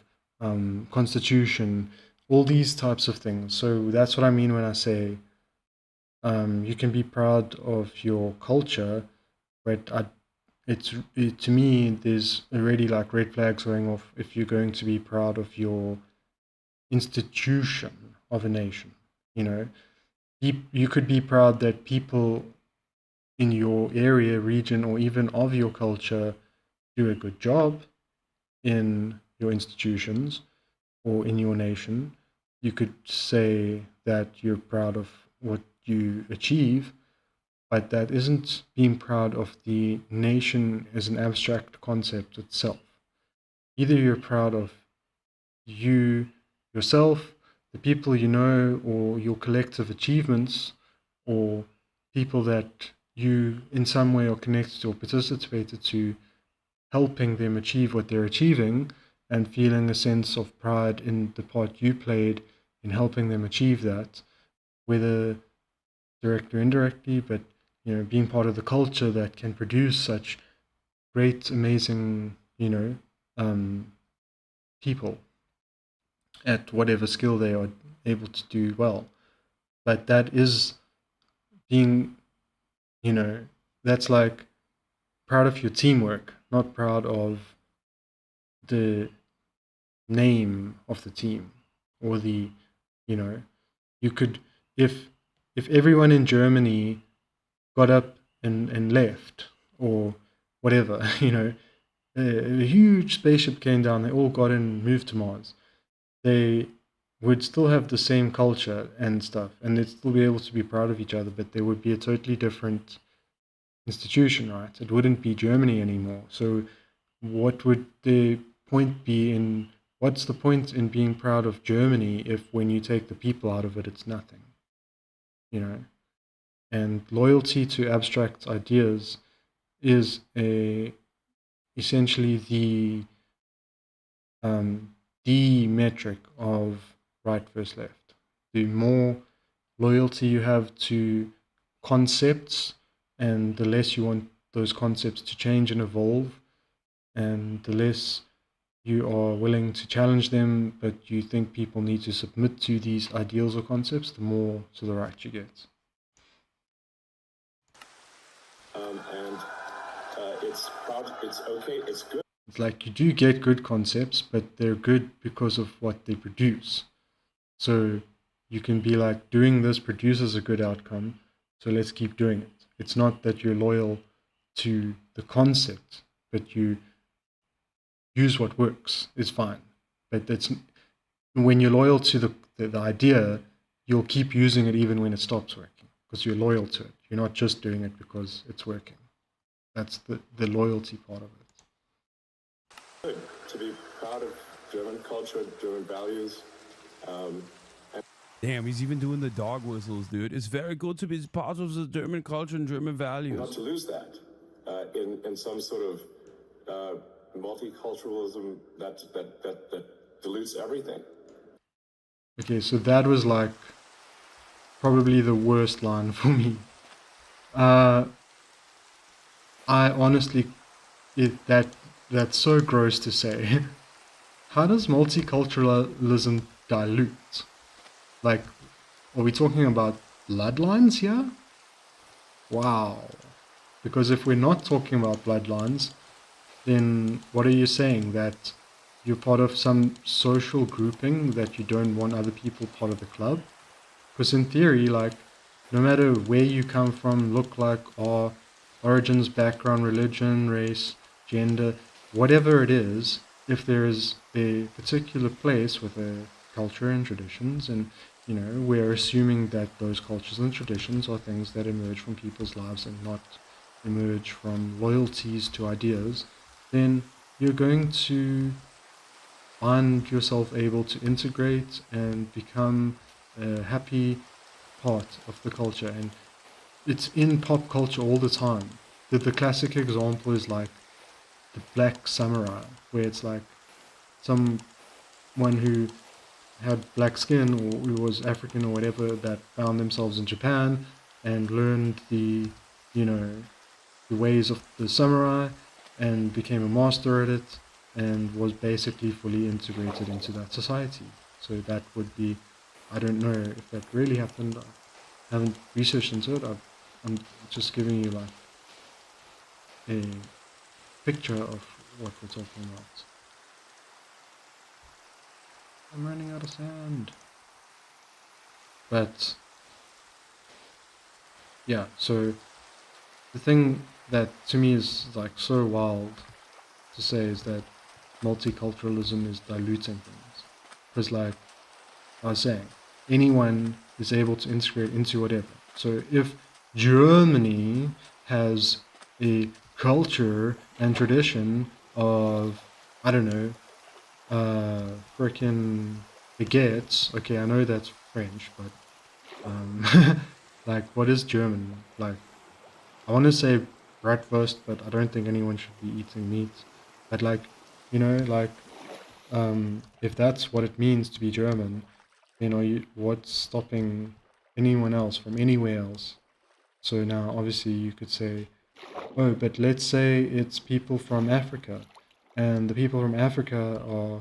constitution, all these types of things. So that's what I mean when I say you can be proud of your culture, but to me, there's already like red flags going off if you're going to be proud of your institution of a nation. You could be proud that people in your area, region, or even of your culture do a good job in your institutions or in your nation. You could say that you're proud of what you achieve, but that isn't being proud of the nation as an abstract concept itself. Either you're proud of yourself, the people you know, or your collective achievements, or people that you in some way are connected to or participated to, helping them achieve what they're achieving and feeling a sense of pride in the part you played in helping them achieve that, whether directly or indirectly, but being part of the culture that can produce such great, amazing, people at whatever skill they are able to do well. But that is being, that's like proud of your teamwork, not proud of the name of the team or the, you could, if everyone in Germany got up and left or whatever, a huge spaceship came down, they all got in and moved to Mars, they would still have the same culture and stuff, and they'd still be able to be proud of each other, but there would be a totally different institution, right? It wouldn't be Germany anymore. So what would the point be in, what's the point in being proud of Germany if when you take the people out of it, it's nothing, And loyalty to abstract ideas is essentially the metric of right versus left. The more loyalty you have to concepts, and the less you want those concepts to change and evolve, and the less you are willing to challenge them, but you think people need to submit to these ideals or concepts, the more to the right you get. And it's okay, it's good. It's like you do get good concepts, but they're good because of what they produce. So you can be like, doing this produces a good outcome, so let's keep doing it. It's not that you're loyal to the concept, but you use what works. It's fine. But it's when you're loyal to the idea, you'll keep using it even when it stops working, because you're loyal to it. You're not just doing it because it's working. That's the loyalty part of it. Good to be proud of German culture, German values. Damn, he's even doing the dog whistles, dude. It's very good to be part of the German culture and German values. Not to lose that in some sort of multiculturalism that dilutes everything. Okay, so that was like probably the worst line for me. I honestly, that's so gross to say. How does multiculturalism dilute? Like, are we talking about bloodlines here? Wow. Because if we're not talking about bloodlines, then what are you saying? That you're part of some social grouping that you don't want other people part of the club? Because in theory, like, no matter where you come from, look like, are, origins, background, religion, race, gender, whatever it is, if there is a particular place with a culture and traditions, and we're assuming that those cultures and traditions are things that emerge from people's lives and not emerge from loyalties to ideas, then you're going to find yourself able to integrate and become a happy part of the culture. And it's in pop culture all the time. The classic example is like the Black Samurai, where it's like someone who had black skin or who was African or whatever that found themselves in Japan and learned the ways of the samurai and became a master at it and was basically fully integrated into that society. So that would be, I don't know if that really happened. I haven't researched into it. I'm just giving you like a picture of what we're talking about. I'm running out of sand. But yeah, so the thing that to me is like so wild to say is that multiculturalism is diluting things. Because like I was saying, anyone is able to integrate into whatever. So if Germany has a culture and tradition of, I don't know, freaking baguettes. Okay, I know that's French, but like, what is German? Like, I want to say bratwurst, but I don't think anyone should be eating meat. But like, like, if that's what it means to be German, what's stopping anyone else from anywhere else? So now, obviously, you could say, oh, but let's say it's people from Africa, and the people from Africa are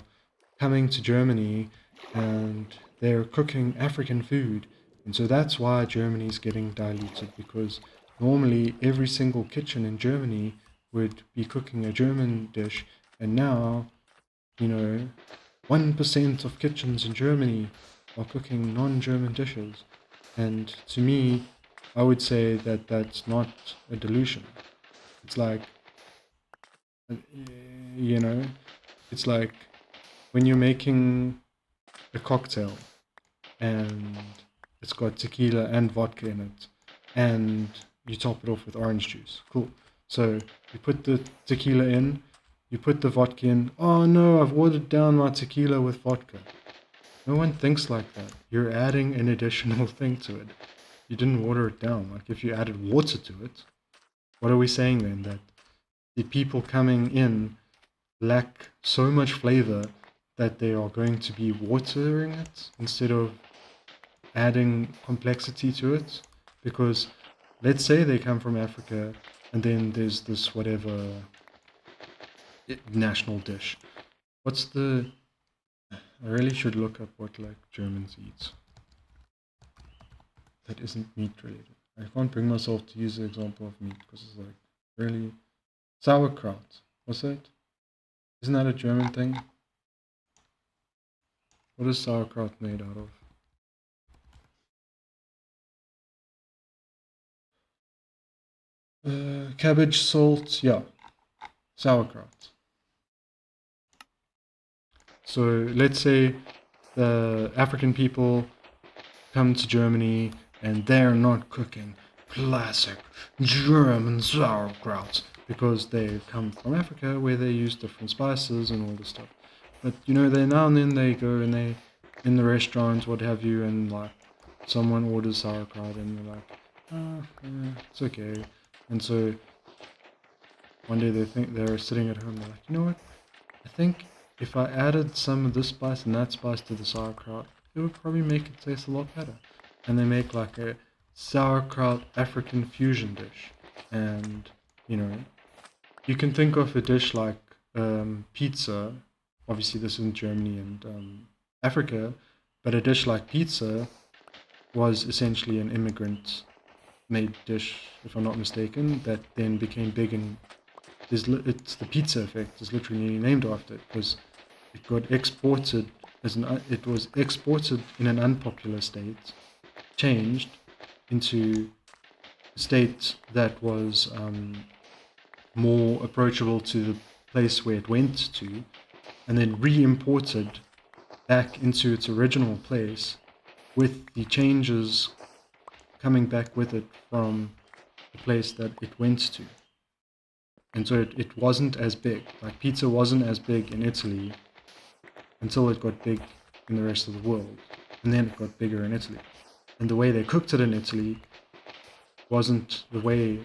coming to Germany, and they're cooking African food, and so that's why Germany's getting diluted, because normally every single kitchen in Germany would be cooking a German dish, and now, 1% of kitchens in Germany are cooking non-German dishes. And to me, I would say that that's not a dilution. It's like, it's like when you're making a cocktail and it's got tequila and vodka in it, and you top it off with orange juice. Cool. So you put the tequila in, you put the vodka in. Oh no, I've watered down my tequila with vodka. No one thinks like that. You're adding an additional thing to it. You didn't water it down. Like if you added water to it, what are we saying then? That the people coming in lack so much flavor that they are going to be watering it instead of adding complexity to it? Because let's say they come from Africa and then there's this whatever national dish. I really should look up what like Germans eat that isn't meat related. I can't bring myself to use the example of meat because it's like really sauerkraut. What's that? Isn't that a German thing? What is sauerkraut made out of? Cabbage, salt, yeah, sauerkraut. So let's say the African people come to Germany and they're not cooking classic German sauerkraut because they come from Africa where they use different spices and all this stuff. But they now and then they go and they in the restaurants, what have you, and like someone orders sauerkraut and they're like, it's okay. And so one day they think they're sitting at home, they're like, you know what? I think if I added some of this spice and that spice to the sauerkraut, it would probably make it taste a lot better. And they make like a sauerkraut African fusion dish. And, you can think of a dish like pizza. Obviously, this is in Germany and Africa. But a dish like pizza was essentially an immigrant-made dish, if I'm not mistaken, that then became big and it's the pizza effect is literally named after it because it got exported it was exported in an unpopular state, changed into a state that was more approachable to the place where it went to, and then re-imported back into its original place with the changes coming back with it from the place that it went to. And so it wasn't as big. Like pizza wasn't as big in Italy until it got big in the rest of the world. And then it got bigger in Italy. And the way they cooked it in Italy wasn't the way,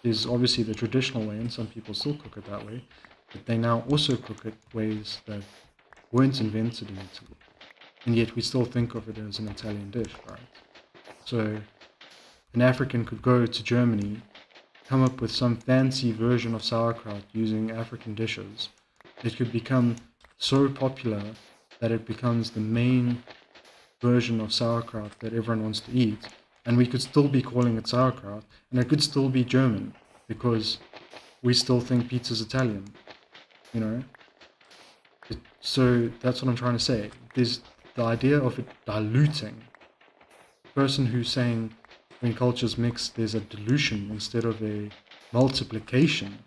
is obviously the traditional way, and some people still cook it that way, but they now also cook it ways that weren't invented in Italy. And yet we still think of it as an Italian dish, right? So an African could go to Germany, come up with some fancy version of sauerkraut using African dishes. It could become so popular that it becomes the main version of sauerkraut that everyone wants to eat, and we could still be calling it sauerkraut, and it could still be German, because we still think pizza's Italian, you know? So that's what I'm trying to say. There's the idea of it diluting. The person who's saying when cultures mix, there's a dilution instead of a multiplication.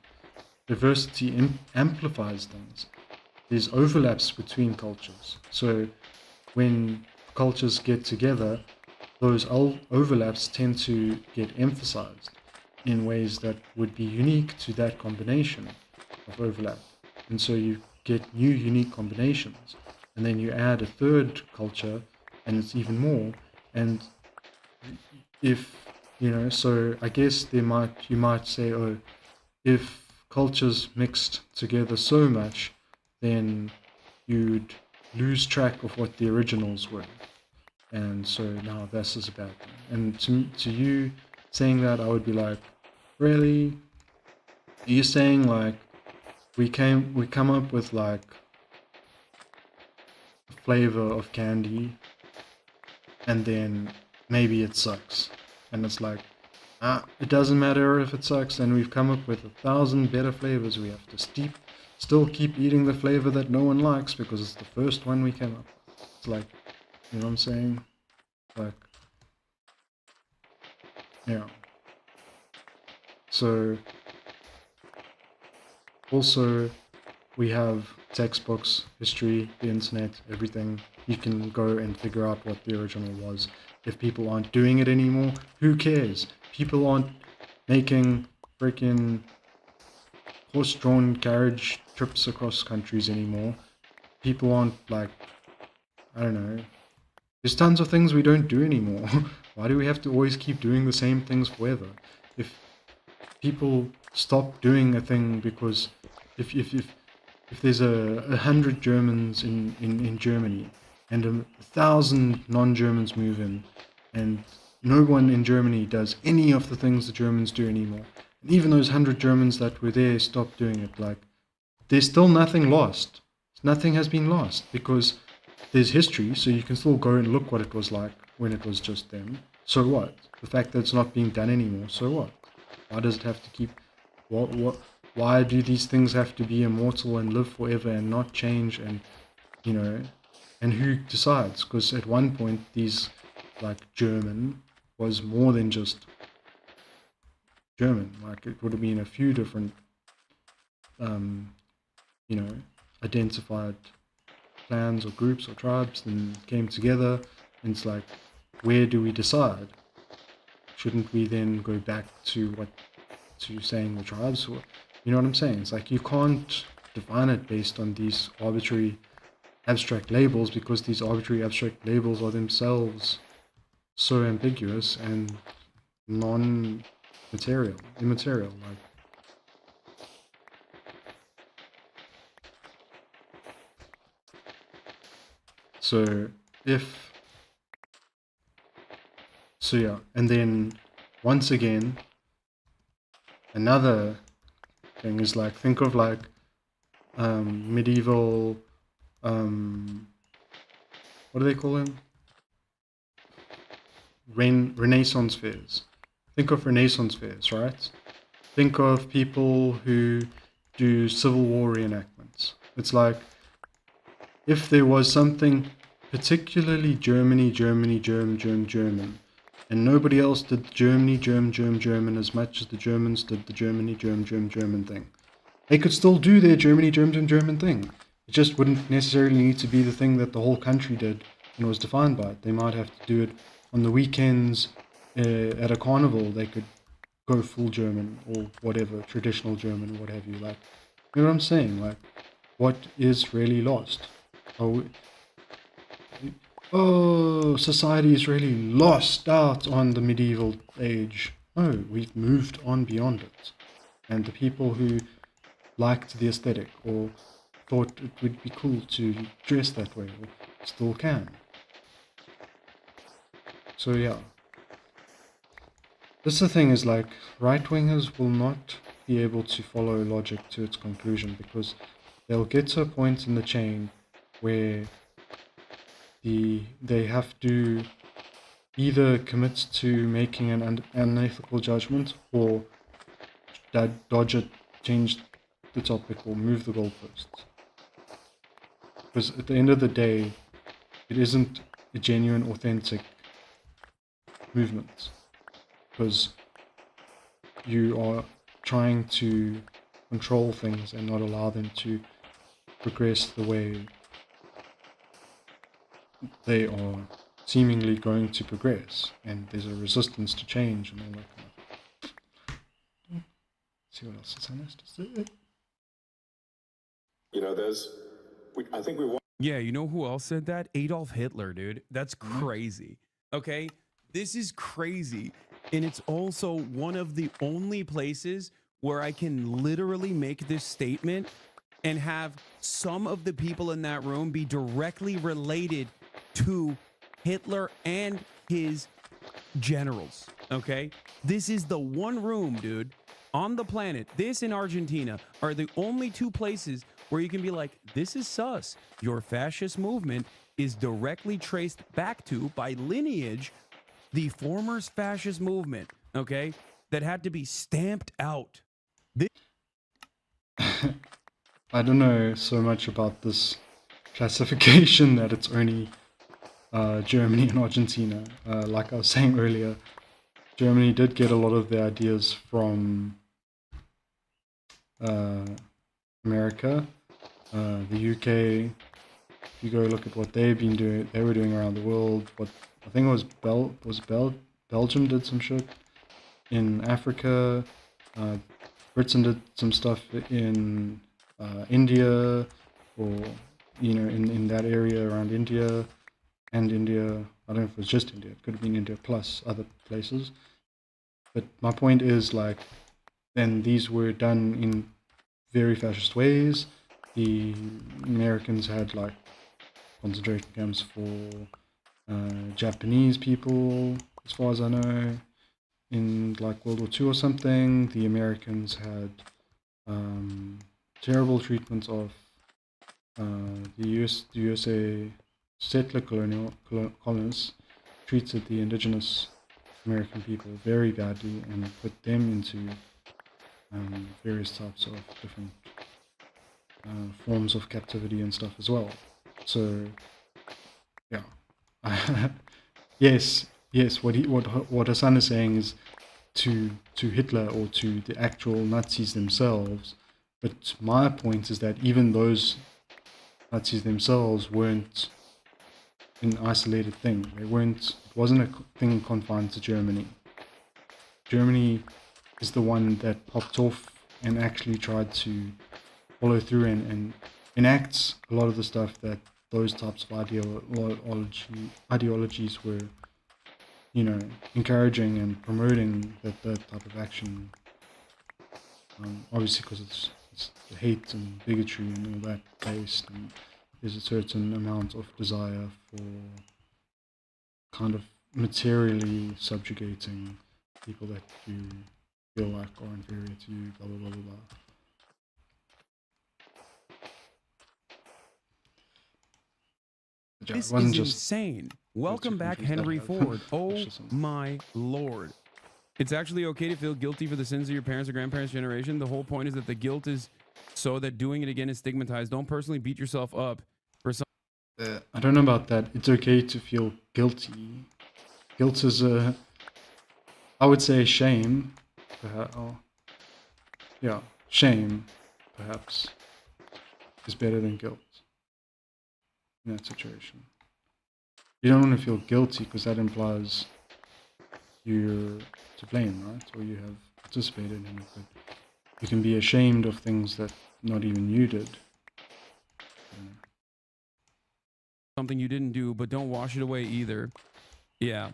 Diversity amplifies things. There's overlaps between cultures. So when cultures get together, those overlaps tend to get emphasized in ways that would be unique to that combination of overlap. And so you get new unique combinations. And then you add a third culture, and it's even more. And if, so I guess you might say, oh, if cultures mixed together so much, then you'd lose track of what the originals were. And so now this is a bad thing. And to you saying that, I would be like, really? Are you saying like we come up with like a flavor of candy, and then maybe it sucks, and it's like, it doesn't matter if it sucks, and we've come up with 1,000 better flavors. We have to still keep eating the flavor that no one likes because it's the first one we came up with. It's like, you know what I'm saying? Like, yeah. So, also, we have textbooks, history, the internet, everything. You can go and figure out what the original was. If people aren't doing it anymore, who cares? People aren't making freaking horse-drawn carriage trips across countries anymore. People aren't like, I don't know. There's tons of things we don't do anymore. Why do we have to always keep doing the same things forever? If people stop doing a thing because if there's 100 Germans in Germany and 1,000 non-Germans move in, and no one in Germany does any of the things the Germans do anymore, and even those 100 Germans that were there stop doing it, like, there's still nothing lost. Nothing has been lost because there's history, so you can still go and look what it was like when it was just them. So what? The fact that it's not being done anymore, so what? Why does it have to keep... Why do these things have to be immortal and live forever and not change? And, and who decides? Because at one point, these, like, German was more than just German. Like, it would have been a few different, identified clans or groups or tribes, and came together. And it's like, where do we decide? Shouldn't we then go back to saying the tribes? Or, you know what I'm saying? It's like you can't define it based on these arbitrary abstract labels, because these arbitrary abstract labels are themselves so ambiguous and immaterial. Like, so yeah, and then once again, another thing is like, think of like medieval, what do they call them? Renaissance fairs. Think of Renaissance fairs, right? Think of people who do Civil War reenactments. It's like, if there was something particularly German, and nobody else did German as much as the Germans did the German thing, they could still do their German thing. It just wouldn't necessarily need to be the thing that the whole country did and was defined by it. They might have to do it on the weekends at a carnival. They could go full German or whatever, traditional German or what have you. Like, you know what I'm saying? Like, what is really lost? Society is really lost out on the medieval age. No, we've moved on beyond it. And the people who liked the aesthetic or thought it would be cool to dress that way still can. So yeah. This the thing is, like, right-wingers will not be able to follow logic to its conclusion because they'll get to a point in the chain where they have to either commit to making an unethical judgment or dodge it, change the topic, or move the goalposts. Because at the end of the day, it isn't a genuine, authentic movement. Because you are trying to control things and not allow them to progress the way they are seemingly going to progress, and there's a resistance to change and all that kind of thing. Let's see what else Hasan has to say. You know, I think we want. Yeah, you know who else said that? Adolf Hitler, dude. That's crazy. Okay? This is crazy. And it's also one of the only places where I can literally make this statement and have some of the people in that room be directly related to Hitler and his generals. Okay? This is the one room, dude, on the planet. This and Argentina are the only two places where you can be like, this is sus. Your fascist movement is directly traced back to, by lineage, the former fascist movement, okay, that had to be stamped out. I don't know so much about this classification that it's only Germany and Argentina. Like I was saying earlier, Germany did get a lot of their ideas from America. The UK, if you go look at what they were doing around the world. What I think it was Belgium did some shit in Africa. Britain did some stuff in India, or in that area around India. And India, I don't know if it was just India. It could have been India plus other places. But my point is, like, then these were done in very fascist ways. The Americans had, like, concentration camps for Japanese people, as far as I know, in, like, World War II or something. The Americans had terrible treatment of the USA settler colonists treated the indigenous American people very badly and put them into various types of different forms of captivity and stuff as well. So, yeah, yes. What Hasan is saying is to Hitler or to the actual Nazis themselves. But my point is that even those Nazis themselves weren't an isolated thing. It wasn't a thing confined to Germany. Germany is the one that popped off and actually tried to follow through and enacts a lot of the stuff that those types of ideologies were, encouraging and promoting that type of action. Obviously, because it's hate and bigotry and all that based, and there's a certain amount of desire for kind of materially subjugating people that you feel like are inferior to you, blah blah blah blah blah. This is insane. Welcome back, Henry Ford. Oh my lord. It's actually okay to feel guilty for the sins of your parents or grandparents' generation. The whole point is that the guilt is so that doing it again is stigmatized. Don't personally beat yourself up for some. I don't know about that. It's okay to feel guilty. Guilt is I would say shame. Shame, perhaps, is better than guilt. in that situation. You don't want to feel guilty because that implies you're to blame, right? Or you have participated in it. But you can be ashamed of things that not even you did. Something you didn't do, but don't wash it away either. Yeah.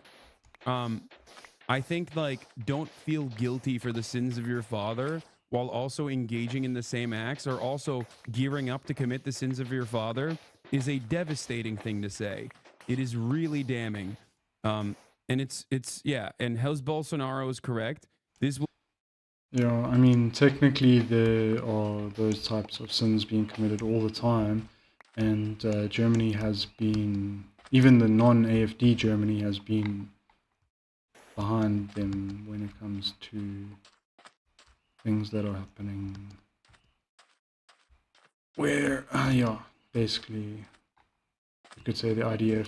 I think, like, don't feel guilty for the sins of your father while also engaging in the same acts, or also gearing up to commit the sins of your father, is a devastating thing to say. It is really damning. And it's yeah, and House Bolsonaro is correct. This will... Yeah, I mean, technically there are those types of sins being committed all the time, and Germany has been, even the non-AfD Germany has been behind them when it comes to things that are happening where, yeah, basically, you could say the IDF,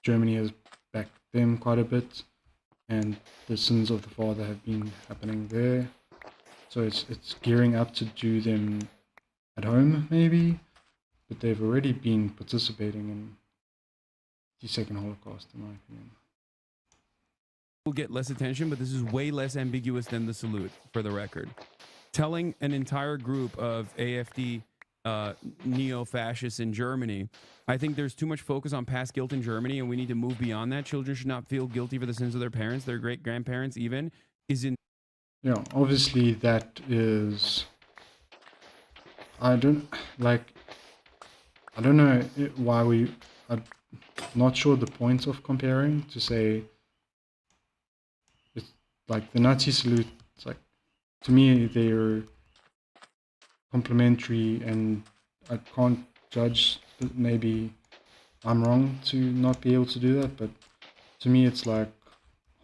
Germany has backed them quite a bit, and the sins of the father have been happening there. So it's gearing up to do them at home, maybe, but they've already been participating in the second Holocaust, in my opinion. Will get less attention, but this is way less ambiguous than the salute, for the record. Telling an entire group of AfD neo-fascists in Germany, I think there's too much focus on past guilt in Germany, and we need to move beyond that. Children should not feel guilty for the sins of their parents, their great-grandparents even, is in... Yeah, obviously that is... I don't know why we... I'm not sure the point of comparing, to say... It's like the Nazi salute, it's like, to me, they're complementary, and I can't judge, maybe I'm wrong to not be able to do that, but to me it's like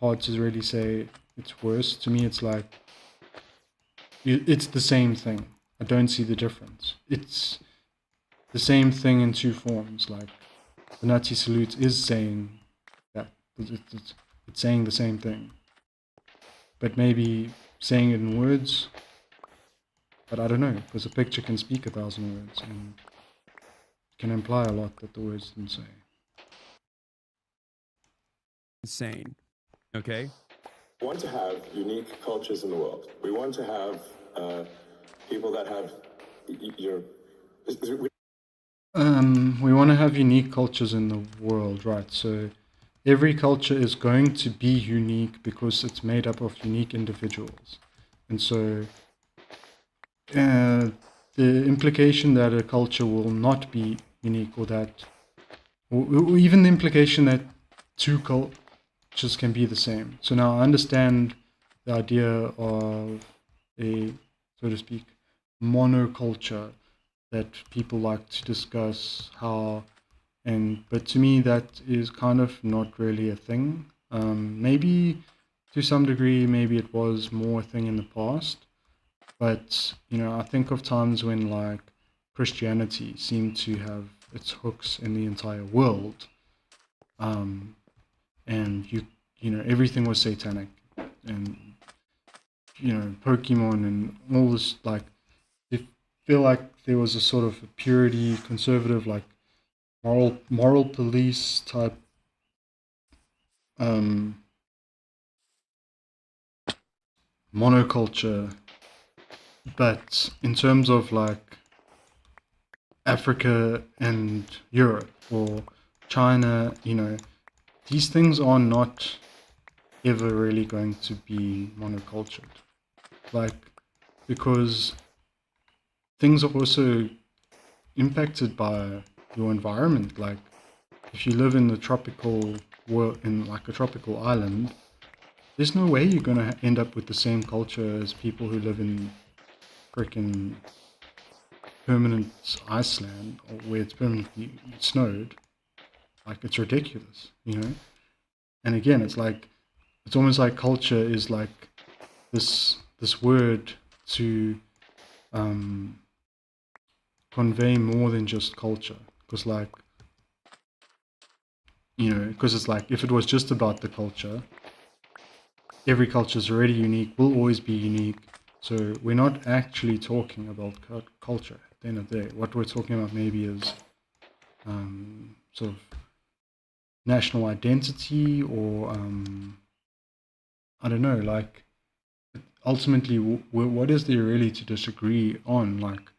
hard to really say it's worse. To me it's like it's the same thing. I don't see the difference. It's the same thing in two forms. Like the Nazi salute is saying that it's saying the same thing, but maybe saying it in words. But I don't know, because a picture can speak 1,000 words, and it can imply a lot that the words didn't say. Insane. Okay? We want to have unique cultures in the world. We want to have people that have we want to have unique cultures in the world, right? So every culture is going to be unique because it's made up of unique individuals. And so the implication that a culture will not be unique, or that, or even the implication that two cultures can be the same. So now I understand the idea of a, so to speak, monoculture that people like to discuss how, but to me that is kind of not really a thing. Maybe to some degree, maybe it was more a thing in the past. But, you know, I think of times when, like, Christianity seemed to have its hooks in the entire world. And, you know, everything was satanic. And, you know, Pokemon and all this, like, I feel like there was a sort of a purity, conservative, like, moral police type monoculture. But in terms of like Africa and Europe or China, you know, these things are not ever really going to be monocultured. Like, because things are also impacted by your environment. Like, if you live in the tropical world, in like a tropical island, there's no way you're going to end up with the same culture as people who live in freaking permanent Iceland, or where it's permanently snowed. Like, it's ridiculous, you know? And again, it's like, it's almost like culture is like this word to convey more than just culture. Because, like, you know, because it's like, if it was just about the culture, every culture is already unique, will always be unique. So we're not actually talking about culture at the end of the day. What we're talking about maybe is sort of national identity, or I don't know, like ultimately what is there really to disagree on, like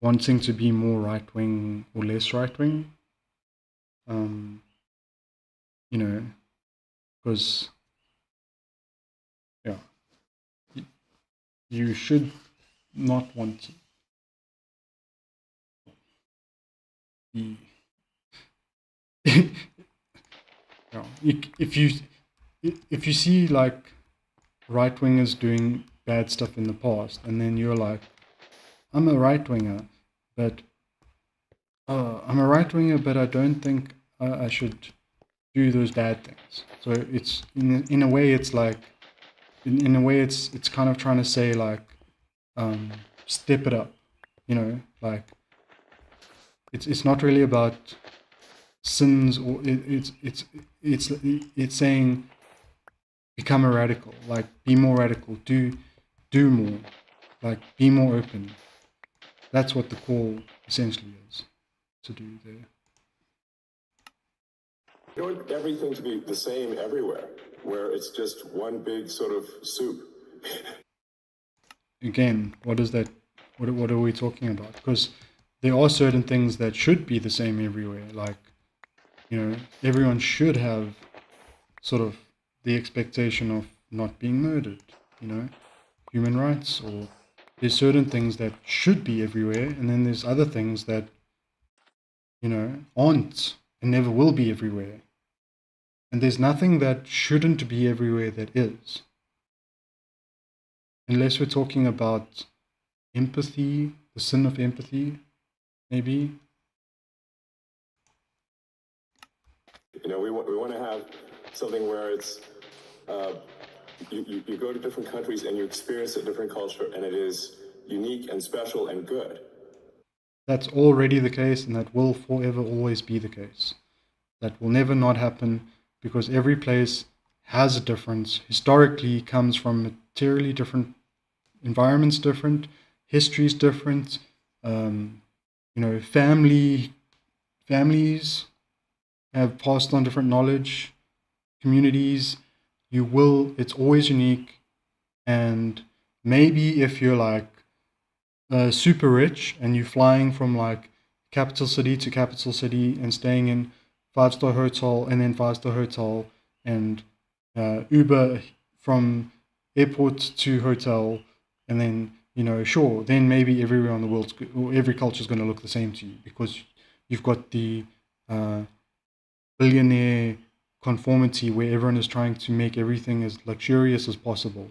wanting to be more right-wing or less right-wing, you know, because yeah, you should not want to be yeah, if you see like right wingers doing bad stuff in the past, and then you're like, I'm a right winger, but I don't think I should do those bad things. So it's in a way, it's like in a way, it's kind of trying to say like, step it up, like it's not really about sins, or it's saying become a radical, like be more radical, do more, like be more open. That's what the call essentially is to do there. You don't want everything to be the same everywhere, where it's just one big sort of soup. Again, what is that? What are we talking about? Because there are certain things that should be the same everywhere. Like, everyone should have sort of the expectation of not being murdered, human rights, or there's certain things that should be everywhere, and then there's other things that, aren't and never will be everywhere. And there's nothing that shouldn't be everywhere that is. Unless we're talking about empathy, the sin of empathy, maybe. We want to have something where it's, you go to different countries and you experience a different culture, and it is unique and special and good. That's already the case, and that will forever always be the case. That will never not happen, because every place has a difference. Historically, comes from materially different environments, different histories, different. Families have passed on different knowledge. Communities, it's always unique. And maybe if you're like super rich and you're flying from like capital city to capital city and staying in 5-star hotel and then 5-star hotel, and Uber from airport to hotel, and then sure, then maybe everywhere on the world, or every culture is going to look the same to you, because you've got the billionaire conformity where everyone is trying to make everything as luxurious as possible.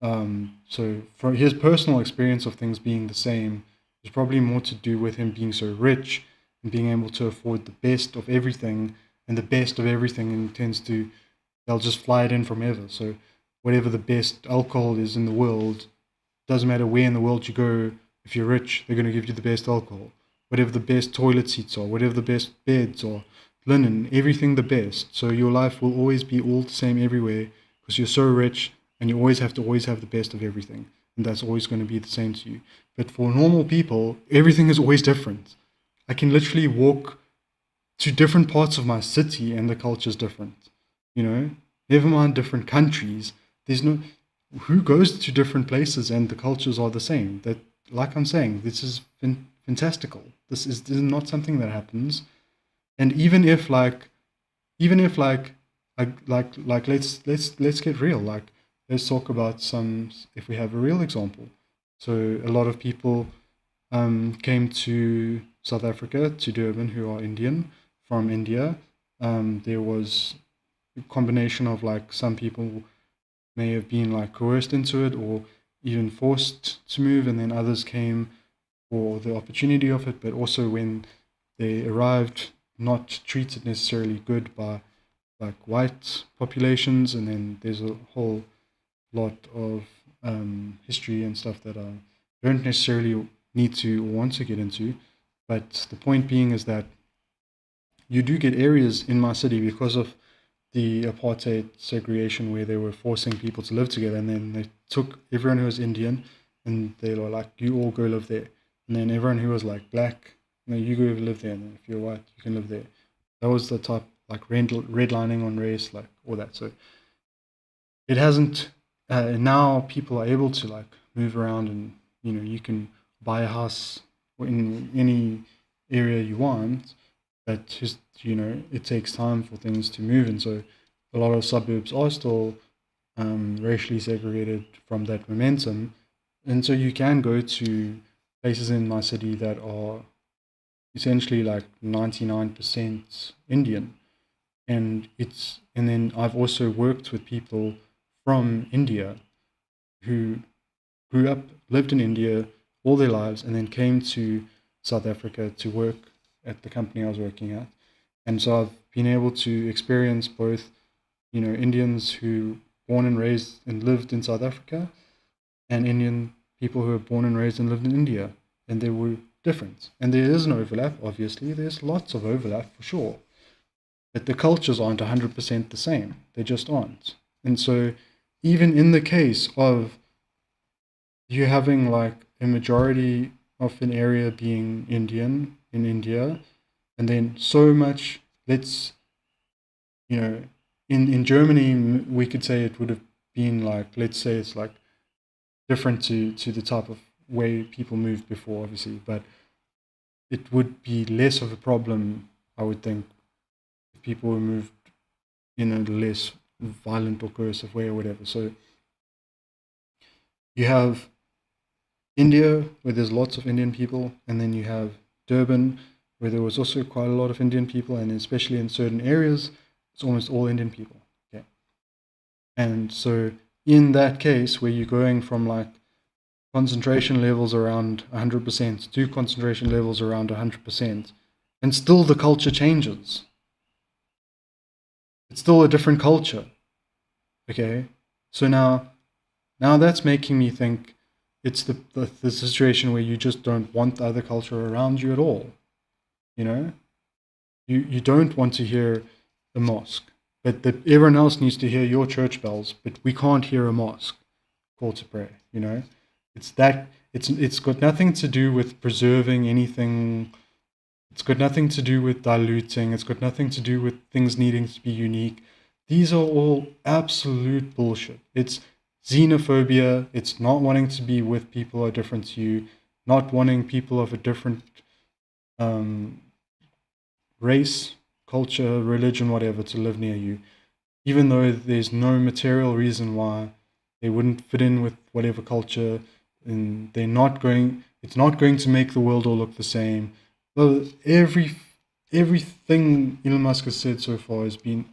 So for his personal experience of things being the same, there's probably more to do with him being so rich and being able to afford the best of everything, and the best of everything, and they'll just fly it in from ever. So whatever the best alcohol is in the world, doesn't matter where in the world you go, if you're rich, they're going to give you the best alcohol. Whatever the best toilet seats are, whatever the best beds or linen, everything the best. So your life will always be all the same everywhere, because you're so rich, and you always have the best of everything. And that's always going to be the same to you. But for normal people, everything is always different. I can literally walk to different parts of my city and the culture is different. Never mind different countries. Who goes to different places and the cultures are the same? That, like I'm saying, this is fantastical. This is not something that happens. And even if let's get real. Like, let's talk about if we have a real example. So a lot of people came to South Africa, to Durban, who are Indian, from India. There was a combination of like, some people may have been like coerced into it or even forced to move, and then others came for the opportunity of it, but also when they arrived, not treated necessarily good by like white populations. And then there's a whole lot of history and stuff that I don't necessarily need to or want to get into. But the point being is that you do get areas in my city, because of the apartheid segregation, where they were forcing people to live together, and then they took everyone who was Indian and they were like, you all go live there. And then everyone who was like black you go live there, and if you're white, you can live there. That was the type, like redlining on race, like all that. So it hasn't. Now people are able to like move around, and you can buy a house in any area you want. But just it takes time for things to move, and so a lot of suburbs are still racially segregated from that momentum, and so you can go to places in my city that are essentially like 99% Indian. And then I've also worked with people from India who grew up, lived in India all their lives, and then came to South Africa to work at the company I was working at. And so I've been able to experience both, Indians who born and raised and lived in South Africa, and Indian people who were born and raised and lived in India, and they were different. And there is an overlap, obviously. There's lots of overlap for sure. But the cultures aren't 100% the same. They just aren't. And so even in the case of you having like a majority of an area being Indian in India, and then so much, in Germany, we could say it would have been like, let's say it's like different to the type of way people moved before, obviously, but it would be less of a problem, I would think, if people were moved in a less violent or coercive way or whatever. So you have India, where there's lots of Indian people, and then you have Durban, where there was also quite a lot of Indian people, and especially in certain areas, it's almost all Indian people. Okay, and so in that case, where you're going from like concentration levels around 100% to concentration levels around 100%, and still the culture changes. It's still a different culture. Okay, so now that's making me think it's the situation where you just don't want the other culture around you at all. You don't want to hear a mosque, but everyone else needs to hear your church bells, but we can't hear a mosque call to pray. It's got nothing to do with preserving anything. It's got nothing to do with diluting. It's got nothing to do with things needing to be unique. These are all absolute bullshit. It's xenophobia. It's not wanting to be with people who are different to you, not wanting people of a different race, culture, religion, whatever, to live near you, even though there's no material reason why they wouldn't fit in with whatever culture, and it's not going to make the world all look the same. Well, everything Elon Musk has said so far has been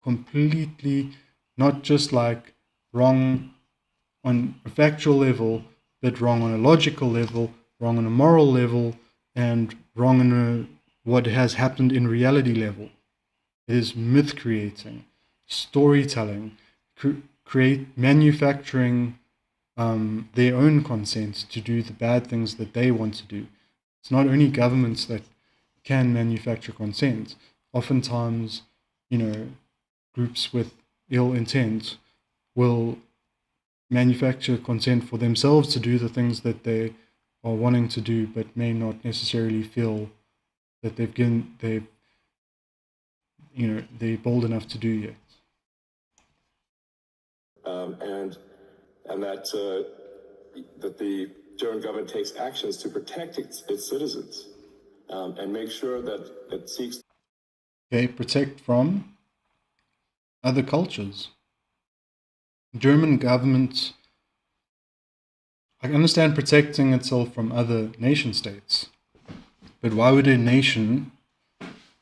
completely not just like wrong on a factual level, but wrong on a logical level, wrong on a moral level, and wrong on what has happened in reality level. It is myth creating, storytelling, manufacturing their own consent to do the bad things that they want to do. It's not only governments that can manufacture consent. Oftentimes, groups with ill intent will manufacture consent for themselves to do the things that they are wanting to do, but may not necessarily feel that they're bold enough to do yet. And that the German government takes actions to protect its citizens and make sure that it seeks. Okay, protect from other cultures. German government, I understand protecting itself from other nation states, but why would a nation,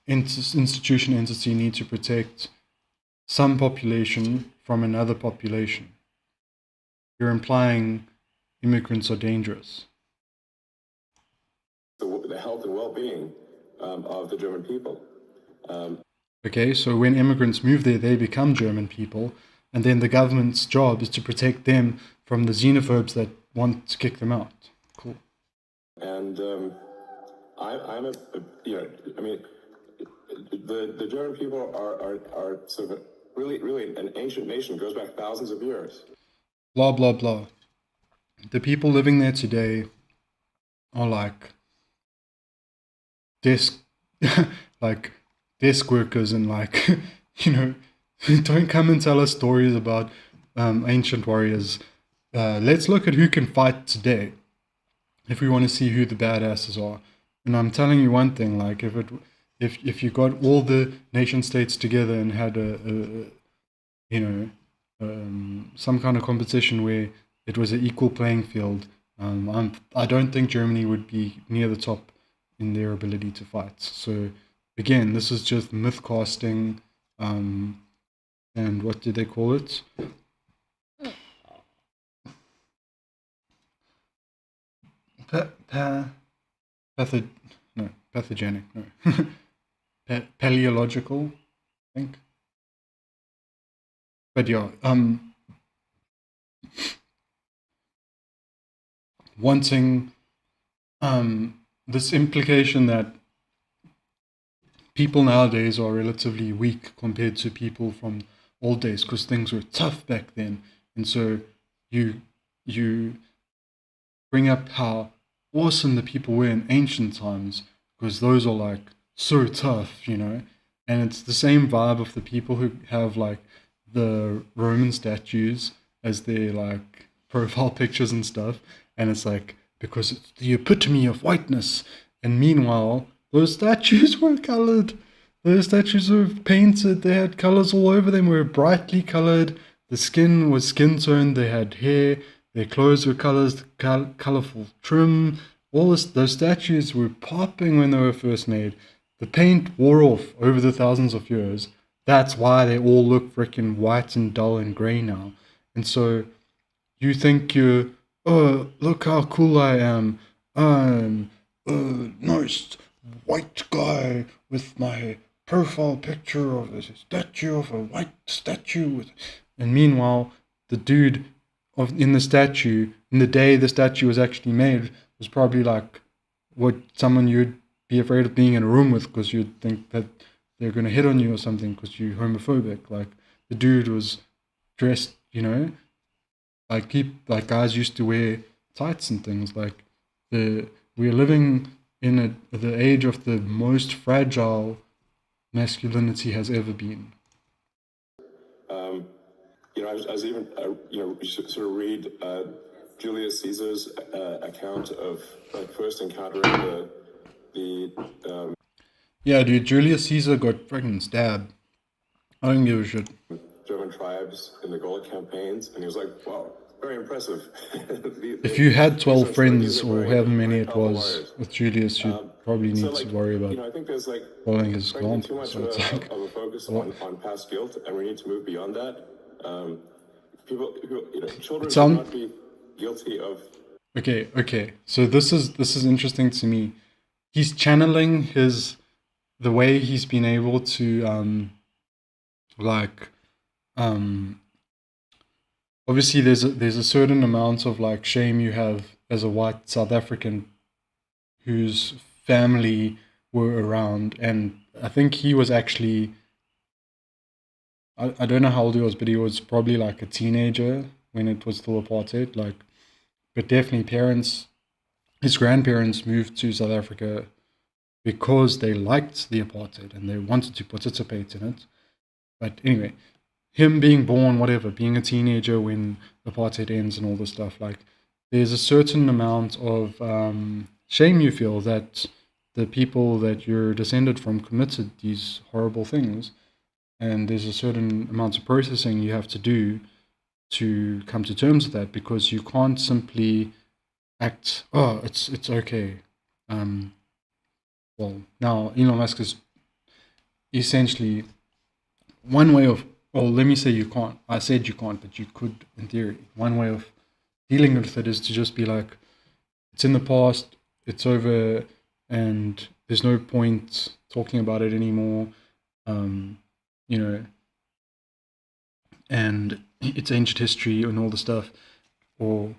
institution, entity need to protect some population from another population? You're implying immigrants are dangerous. The health and well-being of the German people. Okay, so when immigrants move there, they become German people, and then the government's job is to protect them from the xenophobes that want to kick them out. Cool. And the German people are sort of really an ancient nation. It goes back thousands of years. Blah, blah, blah. The people living there today are like desk like desk workers and like don't come and tell us stories about ancient warriors. Let's look at who can fight today if we want to see who the badasses are. And I'm telling you one thing, like if you got all the nation states together and had some kind of competition where it was an equal playing field, I don't think Germany would be near the top in their ability to fight. So again, this is just myth casting, and what did they call it? Pathogenic, no. Paleological, I think. But yeah, wanting this implication that people nowadays are relatively weak compared to people from old days because things were tough back then, and so you bring up how awesome the people were in ancient times because those are like so tough, and it's the same vibe of the people who have like the Roman statues as their like profile pictures and stuff, and it's like because it's the epitome of whiteness, and meanwhile those statues were colored. Those statues were painted. They had colors all over them. Were brightly colored. The skin was skin toned. They had hair. Their clothes were colors, colorful trim. Those statues were popping when they were first made. The paint wore off over the thousands of years. That's why they all look freaking white and dull and gray now. And so you think oh, look how cool I am. I'm a nice white guy with my profile picture of a statue of a white statue. And meanwhile, the dude in the statue, in the day the statue was actually made, was probably like what someone you'd be afraid of being in a room with because you'd think that they're going to hit on you or something because you're homophobic. Like the dude was dressed, like guys used to wear tights and things. Like we're living in the age of the most fragile masculinity has ever been. I was even, sort of read Julius Caesar's account of like first encountering the yeah, dude, Julius Caesar got freaking stabbed. I don't give a shit. German tribes in the Gauls campaigns, and he was like, wow, very impressive. If you had 12 friends or however many it was with Julius, you probably need to worry about I think there's like following his example. Too much of a focus on past guilt, and we need to move beyond that. Children should not be guilty of. Okay. So this is interesting to me. He's channeling the way he's been able to obviously there's a certain amount of like shame you have as a white South African whose family were around, and I think he was actually, I don't know how old he was, but he was probably like a teenager when it was still apartheid, like, but definitely his grandparents moved to South Africa because they liked the apartheid and they wanted to participate in it. But anyway, him being born, whatever, being a teenager when apartheid ends and all this stuff, like, there's a certain amount of shame you feel that the people that you're descended from committed these horrible things, and there's a certain amount of processing you have to do to come to terms with that, because you can't simply act, oh, it's okay. Well, now Elon Musk is essentially one way of, well, let me say you can't. I said you can't, but you could in theory. One way of dealing with it is to just be like, it's in the past, it's over, and there's no point talking about it anymore. And it's ancient history and all the stuff. The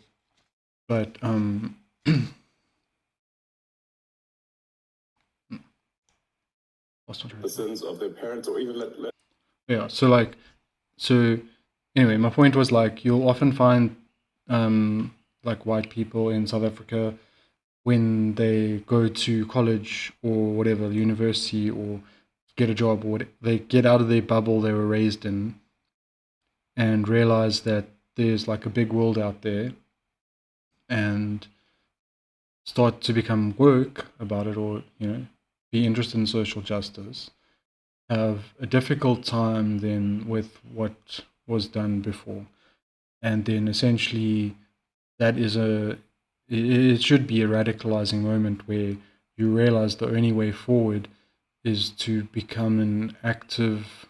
sins of their parents, or even yeah. So anyway, my point was like you'll often find like white people in South Africa when they go to college or whatever, university, or get a job, or they get out of their bubble they were raised in and realize that there's like a big world out there, and start to become woke about it, or be interested in social justice, have a difficult time then with what was done before. And then essentially that is it should be a radicalizing moment where you realize the only way forward is to become an active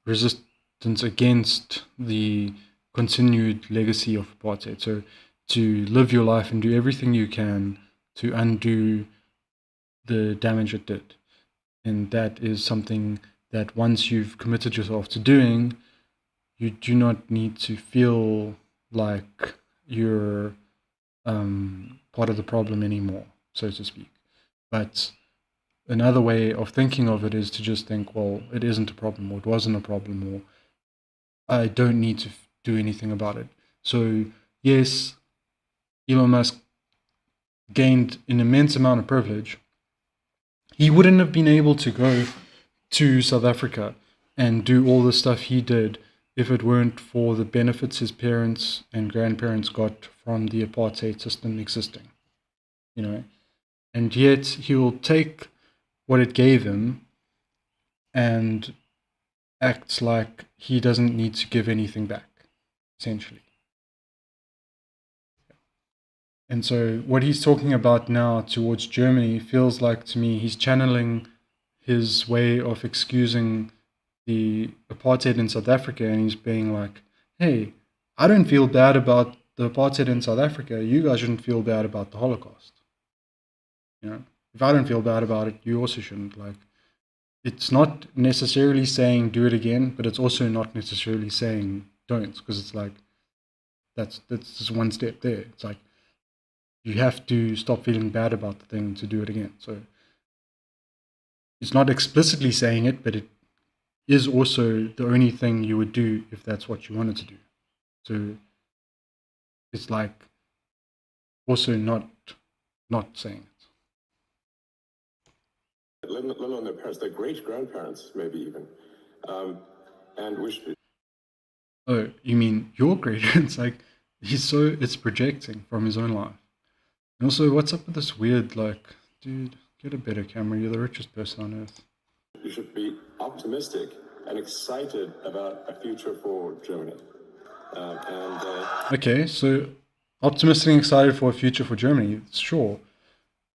resistance against the continued legacy of apartheid. So to live your life and do everything you can to undo the damage it did. And that is something that once you've committed yourself to doing, you do not need to feel like you're part of the problem anymore, so to speak. But another way of thinking of it is to just think, well, it isn't a problem, or it wasn't a problem, or I don't need to do anything about it. So yes, Elon Musk gained an immense amount of privilege. He wouldn't have been able to go to South Africa and do all the stuff he did if it weren't for the benefits his parents and grandparents got from the apartheid system existing. And yet he will take what it gave him and acts like he doesn't need to give anything back, essentially. And so what he's talking about now towards Germany feels like, to me, he's channeling his way of excusing the apartheid in South Africa, and he's being like, hey, I don't feel bad about the apartheid in South Africa. You guys shouldn't feel bad about the Holocaust. If I don't feel bad about it, you also shouldn't. Like, it's not necessarily saying do it again, but it's also not necessarily saying don't, because it's like, that's just one step there. It's like, you have to stop feeling bad about the thing to do it again. So it's not explicitly saying it, but it is also the only thing you would do if that's what you wanted to do. So it's like also not saying it. Let alone their parents, their great-grandparents, maybe even. And we should... Oh, you mean your great? It's like, it's projecting from his own life. And also, what's up with this weird, like, dude, get a better camera, you're the richest person on earth. You should be optimistic and excited about a future for Germany. Okay, so optimistic and excited for a future for Germany, sure.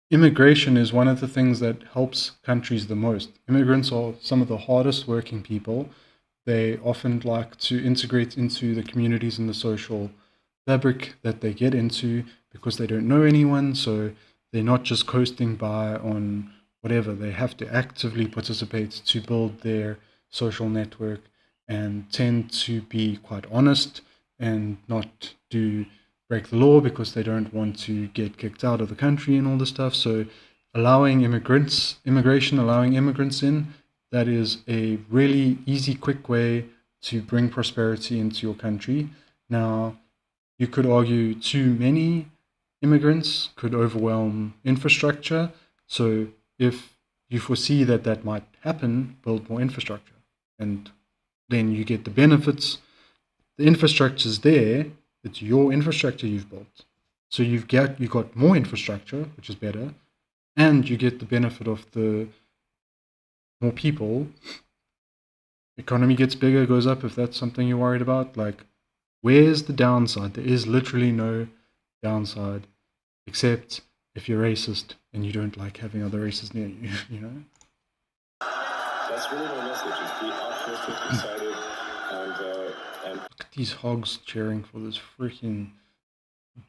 Immigration is one of the things that helps countries the most. Immigrants are some of the hardest working people. They often like to integrate into the communities and the social fabric that they get into because they don't know anyone, so they're not just coasting by on whatever. They have to actively participate to build their social network and tend to be quite honest and not break the law because they don't want to get kicked out of the country and all this stuff. So allowing immigration, allowing immigrants in, that is a really easy, quick way to bring prosperity into your country. Now, you could argue too many immigrants could overwhelm infrastructure. So if you foresee that might happen, build more infrastructure. And then you get the benefits. The infrastructure's there. It's your infrastructure you've built. So you got more infrastructure, which is better. And you get the benefit of the more people. Economy gets bigger, goes up, if that's something you're worried about. Like, where's the downside? There is literally no downside, except if you're racist and you don't like having other races near you, you know? That's really my message, is be optimistic, excited, and... Look at these hogs cheering for this freaking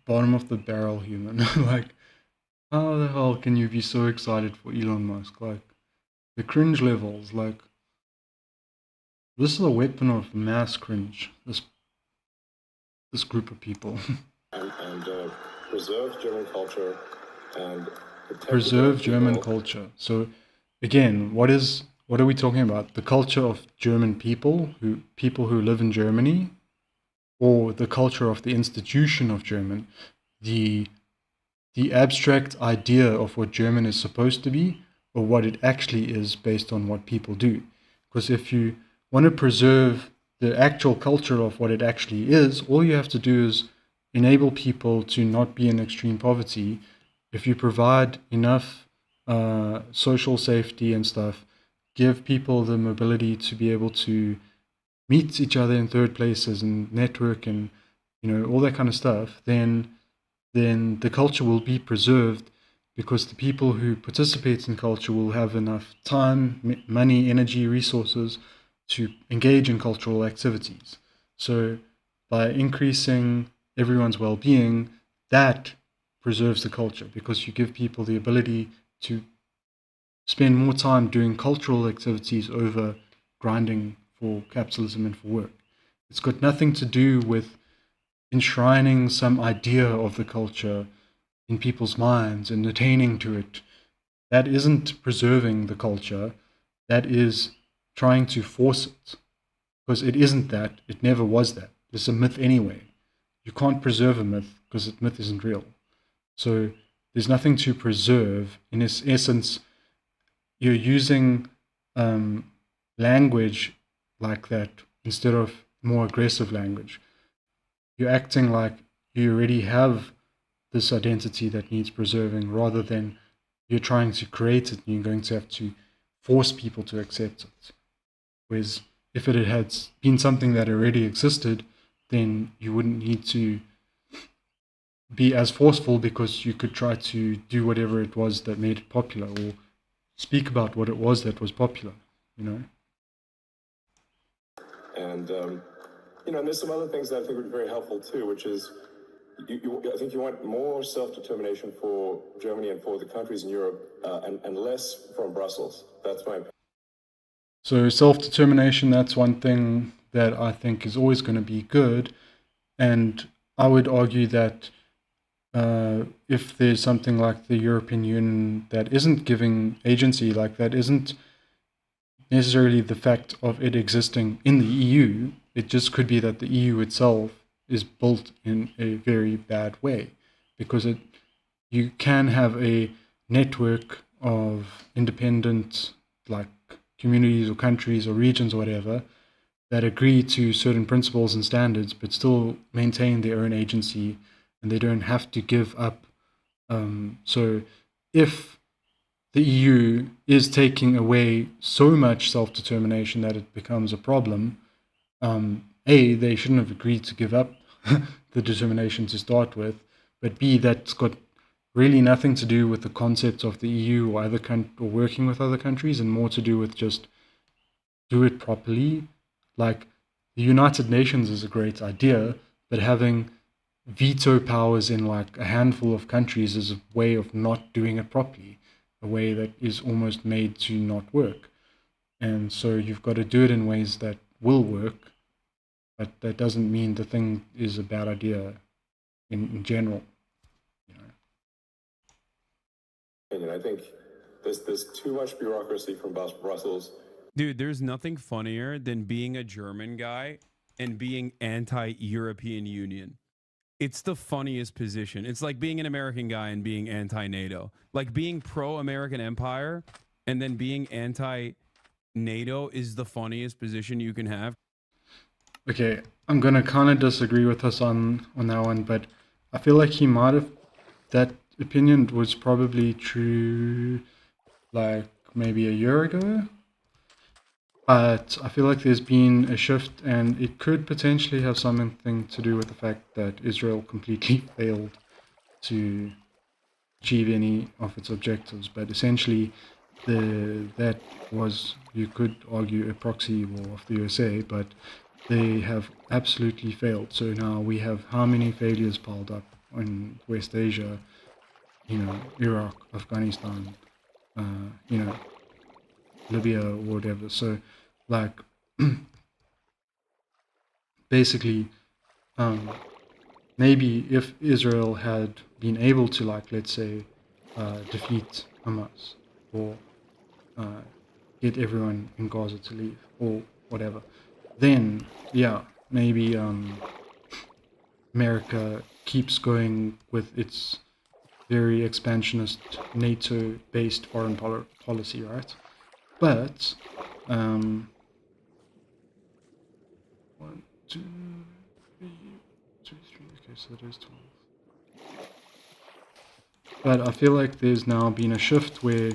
bottom of the barrel human. Like, how the hell can you be so excited for Elon Musk? Like, the cringe levels, like, this is a weapon of mass cringe, this group of people. and preserve German culture and preserve German culture. So again, what are we talking about? The culture of German people who live in Germany, or the culture of the institution of German, the the abstract idea of what German is supposed to be or what it actually is based on what people do. Because if you want to preserve the actual culture of what it actually is, all you have to do is enable people to not be in extreme poverty. If you provide enough social safety and stuff, give people the mobility to be able to meet each other in third places and network and all that kind of stuff, then the culture will be preserved because the people who participate in culture will have enough time, money, energy, resources to engage in cultural activities. So by increasing everyone's well-being, that preserves the culture because you give people the ability to spend more time doing cultural activities over grinding for capitalism and for work. It's got nothing to do with enshrining some idea of the culture in people's minds and attaining to it. That isn't preserving the culture. That is trying to force it. Because it isn't that. It never was that. It's a myth anyway. You can't preserve a myth because the myth isn't real. So there's nothing to preserve. In its essence, you're using language like that instead of more aggressive language. You're acting like you already have this identity that needs preserving rather than you're trying to create it and you're going to have to force people to accept it. Whereas if it had been something that already existed, then you wouldn't need to be as forceful because you could try to do whatever it was that made it popular or speak about what it was that was popular, And, and there's some other things that I think would be very helpful too, which is I think you want more self-determination for Germany and for the countries in Europe and less from Brussels. That's my opinion. So self-determination, that's one thing that I think is always going to be good. And I would argue that if there's something like the European Union that isn't giving agency, like that isn't necessarily the fact of it existing in the EU, it just could be that the EU itself is built in a very bad way because you can have a network of independent like communities or countries or regions or whatever that agree to certain principles and standards but still maintain their own agency and they don't have to give up. So if the EU is taking away so much self-determination that it becomes a problem, they shouldn't have agreed to give up the determination to start with, but B, that's got really nothing to do with the concepts of the EU or or working with other countries and more to do with just do it properly. Like the United Nations is a great idea, but having veto powers in like a handful of countries is a way of not doing it properly, a way that is almost made to not work. And so you've got to do it in ways that will work, but that doesn't mean the thing is a bad idea in general. And I think there's too much bureaucracy from Brussels. Dude, there's nothing funnier than being a German guy and being anti-European Union. It's the funniest position. It's like being an American guy and being anti-NATO. Like being pro-American empire and then being anti-NATO is the funniest position you can have. Okay, I'm going to kind of disagree with Hasan on that one, but I feel like he might have, that opinion was probably true like maybe a year ago. But I feel like there's been a shift and it could potentially have something to do with the fact that Israel completely failed to achieve any of its objectives. But essentially, that was, you could argue, a proxy war of the USA, but they have absolutely failed. So now we have how many failures piled up in West Asia, Iraq, Afghanistan, Libya or whatever. So like basically maybe if Israel had been able to like let's say defeat Hamas or get everyone in Gaza to leave or whatever, then yeah, maybe America keeps going with its very expansionist NATO-based foreign policy, right? But 1, 2, 3, 2, 3. Okay, so that is 12. But I feel like there's now been a shift where,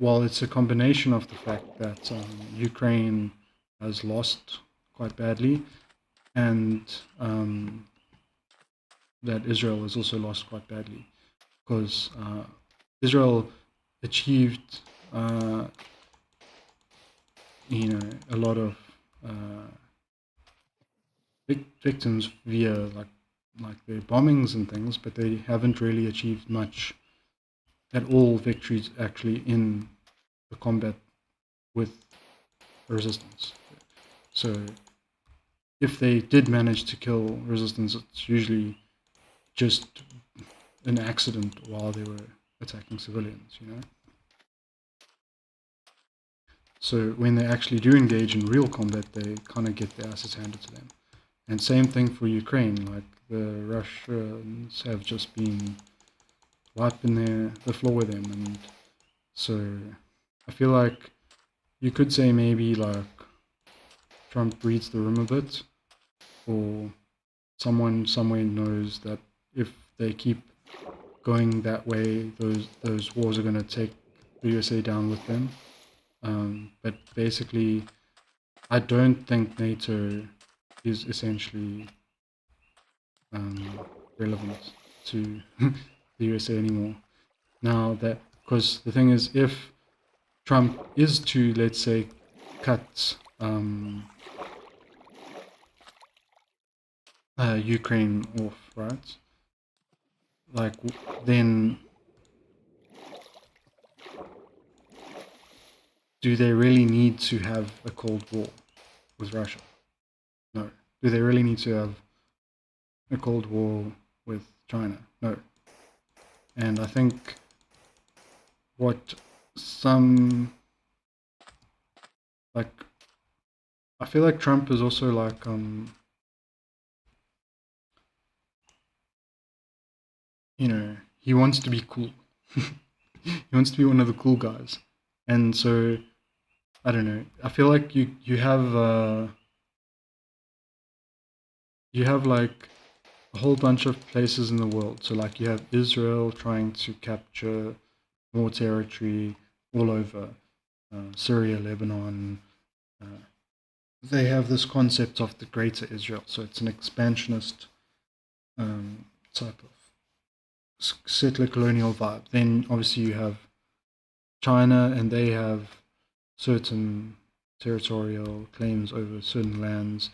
while it's a combination of the fact that Ukraine has lost quite badly, and that Israel has also lost quite badly, because Israel achieved, a lot of victims via like their bombings and things, but they haven't really achieved much at all victories actually in the combat with resistance. So if they did manage to kill resistance, it's usually just an accident while they were attacking civilians, So when they actually do engage in real combat, they kind of get their asses handed to them. And same thing for Ukraine, like the Russians have just been wiping the floor with them. And so I feel like you could say maybe like Trump reads the room a bit, or someone somewhere knows that if they keep going that way, those wars are going to take the USA down with them. But basically, I don't think NATO is essentially relevant to the USA anymore. Now that, because the thing is, if Trump is to, let's say, cut Ukraine off, right? Like, then do they really need to have a Cold War with Russia? No. Do they really need to have a Cold War with China? No. And I think what some, like, I feel like Trump is also like, he wants to be cool. He wants to be one of the cool guys. And so, I don't know, I feel like you have like a whole bunch of places in the world. So like you have Israel trying to capture more territory all over, Syria, Lebanon. They have this concept of the Greater Israel. So it's an expansionist type of settler colonial vibe. Then obviously you have China, and they have certain territorial claims over certain lands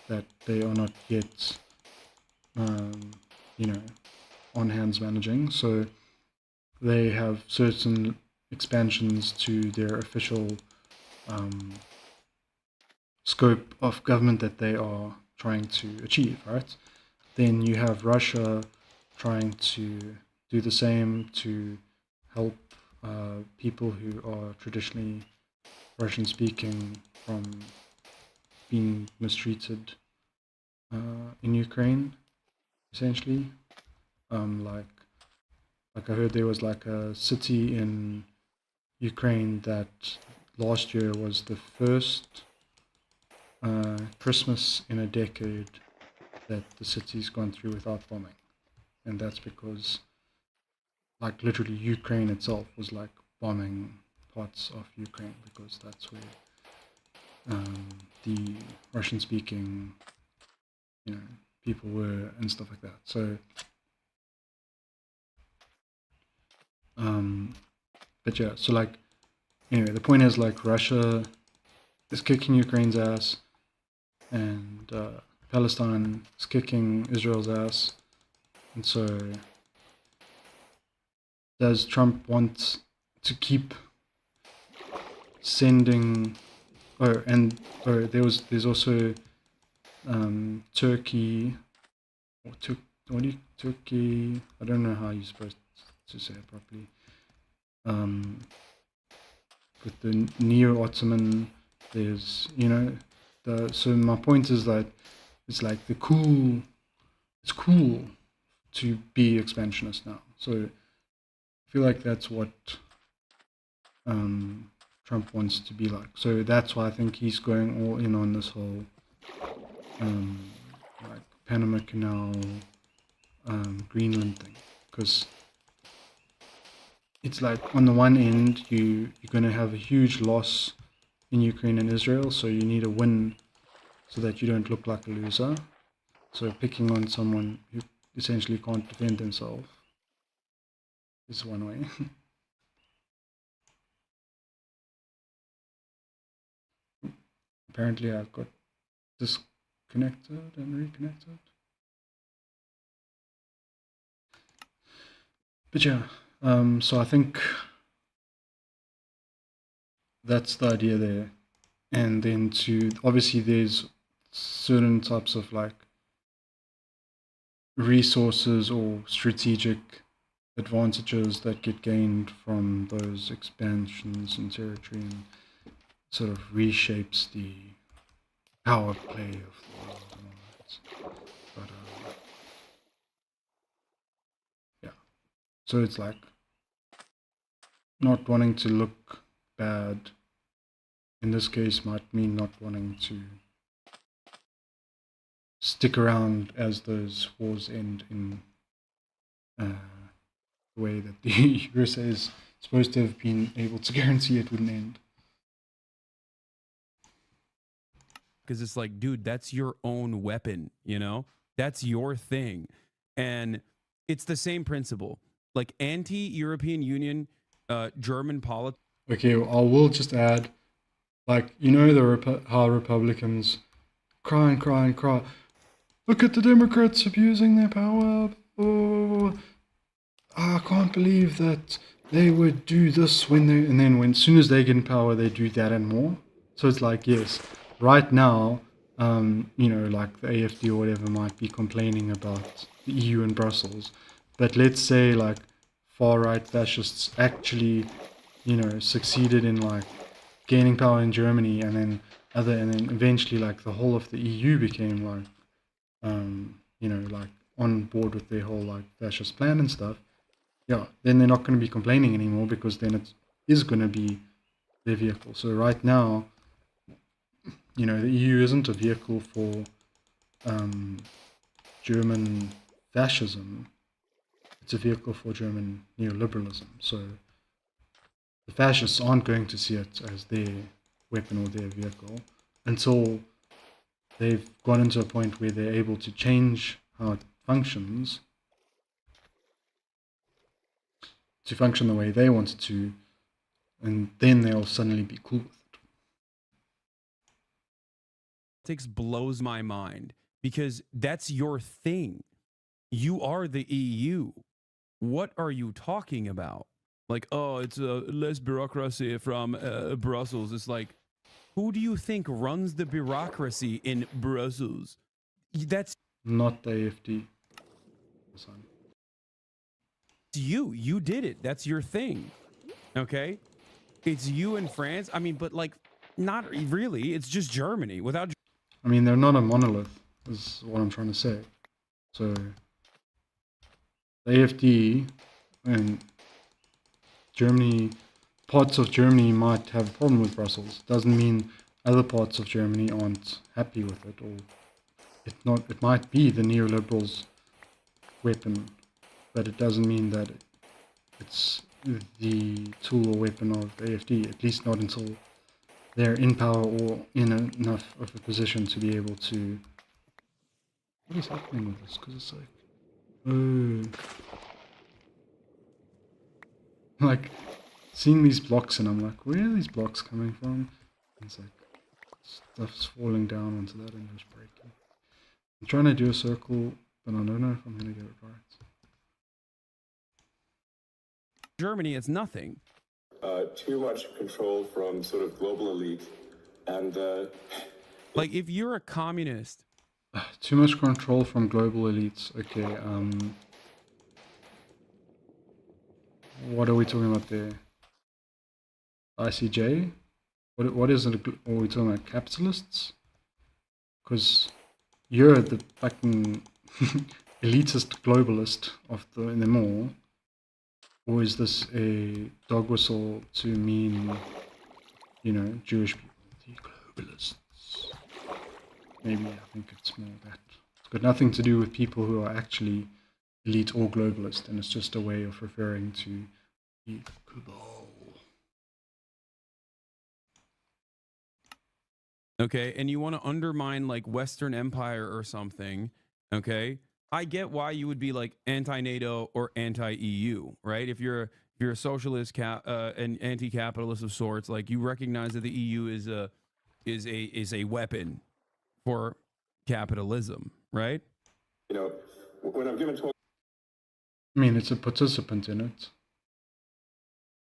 that they are not yet, on hands managing. So they have certain expansions to their official scope of government that they are trying to achieve, right? Then you have Russia trying to do the same to help people who are traditionally Russian-speaking from being mistreated in Ukraine, essentially. Like I heard there was like a city in Ukraine that last year was the first Christmas in a decade that the city's gone through without bombing. And that's because, like, literally Ukraine itself was like bombing parts of Ukraine, because that's where the Russian-speaking, people were and stuff like that. So, but yeah, so like, anyway, the point is like Russia is kicking Ukraine's ass, and Palestine is kicking Israel's ass. And so, does Trump want to keep sending? There's also Turkey, or Turkey. I don't know how you're supposed to say it properly. With the Neo-Ottoman, there's so my point is that it's like it's cool to be expansionist now. So I feel like that's what Trump wants to be like. So that's why I think he's going all in on this whole like Panama Canal, Greenland thing, because it's like on the one end you're going to have a huge loss in Ukraine and Israel, so you need a win so that you don't look like a loser. So picking on someone who essentially can't defend themselves is one way. Apparently I've got disconnected and reconnected. But yeah, so I think that's the idea there. And then obviously there's certain types of like resources or strategic advantages that get gained from those expansions in territory, and sort of reshapes the power play of the world and all that. But yeah, so it's like not wanting to look bad in this case might mean not wanting to stick around as those wars end in the way that the USA is supposed to have been able to guarantee it wouldn't end. Because it's like, dude, that's your own weapon, you know? That's your thing. And it's the same principle. Like anti-European Union, German politics. Okay, well, I will just add, like, you know how Republicans cry and cry and cry. Look at the Democrats abusing their power. Oh, I can't believe that they would do this and then as soon as they get in power, they do that and more. So it's like, yes, right now, like the AfD or whatever might be complaining about the EU and Brussels, but let's say like far-right fascists actually, succeeded in like gaining power in Germany, and then eventually like the whole of the EU became like, like on board with their whole like fascist plan and stuff. Yeah, then they're not going to be complaining anymore, because then it is going to be their vehicle. So right now, the EU isn't a vehicle for German fascism. It's a vehicle for German neoliberalism. So the fascists aren't going to see it as their weapon or their vehicle until they've gotten to a point where they're able to change how it functions to function the way they want it to, and then they'll suddenly be cool with it. Politics blows my mind, because that's your thing. You are the EU. What are you talking about? Like, oh, it's less bureaucracy from Brussels. It's like, who do you think runs the bureaucracy in Brussels? That's not the AfD. Hasan. You. You did it. That's your thing. Okay? It's you in France. I mean, but like, not really. It's just Germany without. I mean, they're not a monolith, is what I'm trying to say. So, the AfD and Germany, parts of Germany might have a problem with Brussels. Doesn't mean other parts of Germany aren't happy with it, or it might be the neoliberals' weapon, but it doesn't mean that it's the tool or weapon of AfD, at least not until they're in power or in enough of a position to be able to... What is happening with this? Because it's like... Oh... Like, seeing these blocks, and I'm like, where are these blocks coming from? And it's like, stuff's falling down onto that and just breaking. I'm trying to do a circle, but I don't know if I'm going to get it right. Germany is nothing. Too much control from sort of global elite, and like, if you're a communist, too much control from global elites. Okay, what are we talking about there? ICJ? What is it? Are we talking about capitalists? Because you're the fucking elitist globalist of them all, or is this a dog whistle to mean, you know, Jewish people, the globalists? Maybe I think it's more that. It's got nothing to do with people who are actually elite or globalist, and it's just a way of referring to the cabal. Okay, and you want to undermine like Western Empire or something, okay? I get why you would be like anti-NATO or anti-EU, right? If you're a socialist and anti-capitalist of sorts, like you recognize that the EU is a weapon for capitalism, right? You know, when I'm given talk, I mean, it's a participant in it.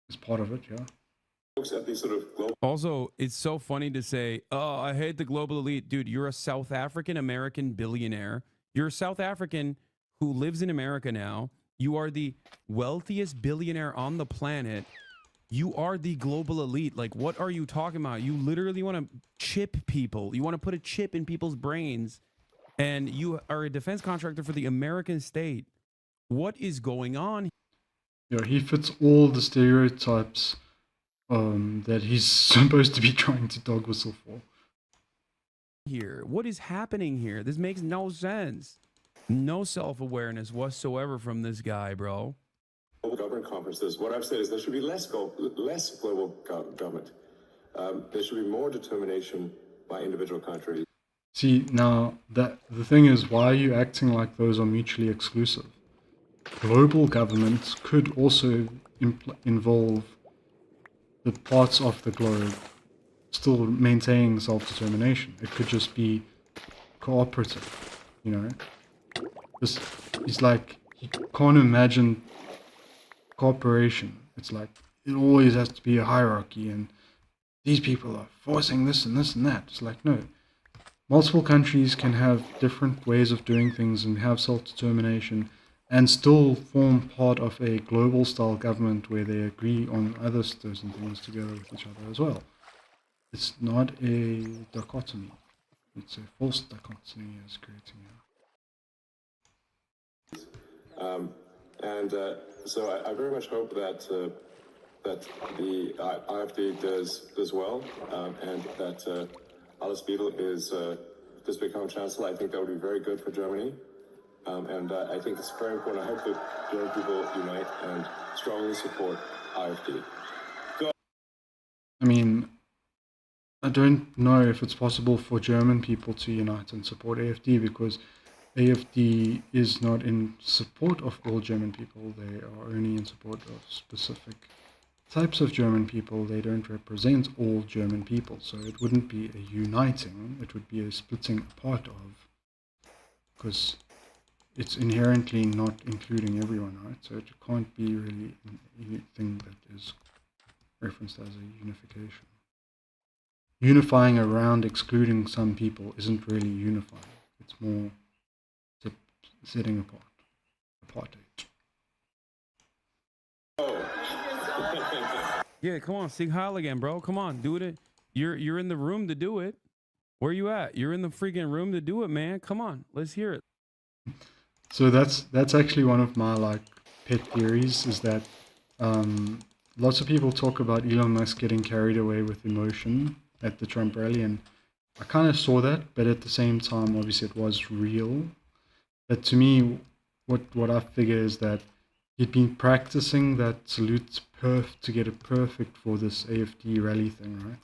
It's part of it, yeah. At these sort of global. Also, it's so funny to say, "Oh, I hate the global elite." Dude, you're a South African American billionaire. You're a South African who lives in America now. You are the wealthiest billionaire on the planet. You are the global elite. Like, what are you talking about? You literally want to chip people. You want to put a chip in people's brains, and you are a defense contractor for the American state. What is going on? Yeah, he fits all the stereotypes that he's supposed to be trying to dog whistle for. Here, what is happening here? This makes no sense. No self-awareness whatsoever from this guy, bro. Government conferences. What I've said is there should be less global government. There should be more determination by individual countries. See, now that the thing is, why are you acting like those are mutually exclusive? Global government could also involve the parts of the globe still maintaining self-determination. It could just be cooperative, you know. This is like, you can't imagine cooperation. It's like it always has to be a hierarchy, and these people are forcing this and this and that. It's like, no. Multiple countries can have different ways of doing things and have self-determination and still form part of a global style government where they agree on other certain things together with each other as well. It's not a dichotomy. It's a false dichotomy as creating So I very much hope that that the AfD does well, and that Alice Beadle does become chancellor. I think that would be very good for Germany. And I think it's very important. I hope that German people unite and strongly support AfD. I mean, I don't know if it's possible for German people to unite and support AfD, because AfD is not in support of all German people. They are only in support of specific types of German people. They don't represent all German people. So it wouldn't be a uniting, it would be a splitting apart of, because it's inherently not including everyone, right? So it can't be really anything that is referenced as a unification. Unifying around excluding some people isn't really unifying. It's more setting apart. Apartheid. Yeah, come on, Sig Heil again, bro. Come on, do it. You're in the room to do it. Where you at? You're in the freaking room to do it, man. Come on, let's hear it. So that's actually one of my like pet theories, is that lots of people talk about Elon Musk getting carried away with emotion at the Trump rally, and I kind of saw that, but at the same time, obviously it was real. But to me, what I figure is that he'd been practicing that salute to get it perfect for this AfD rally thing, right?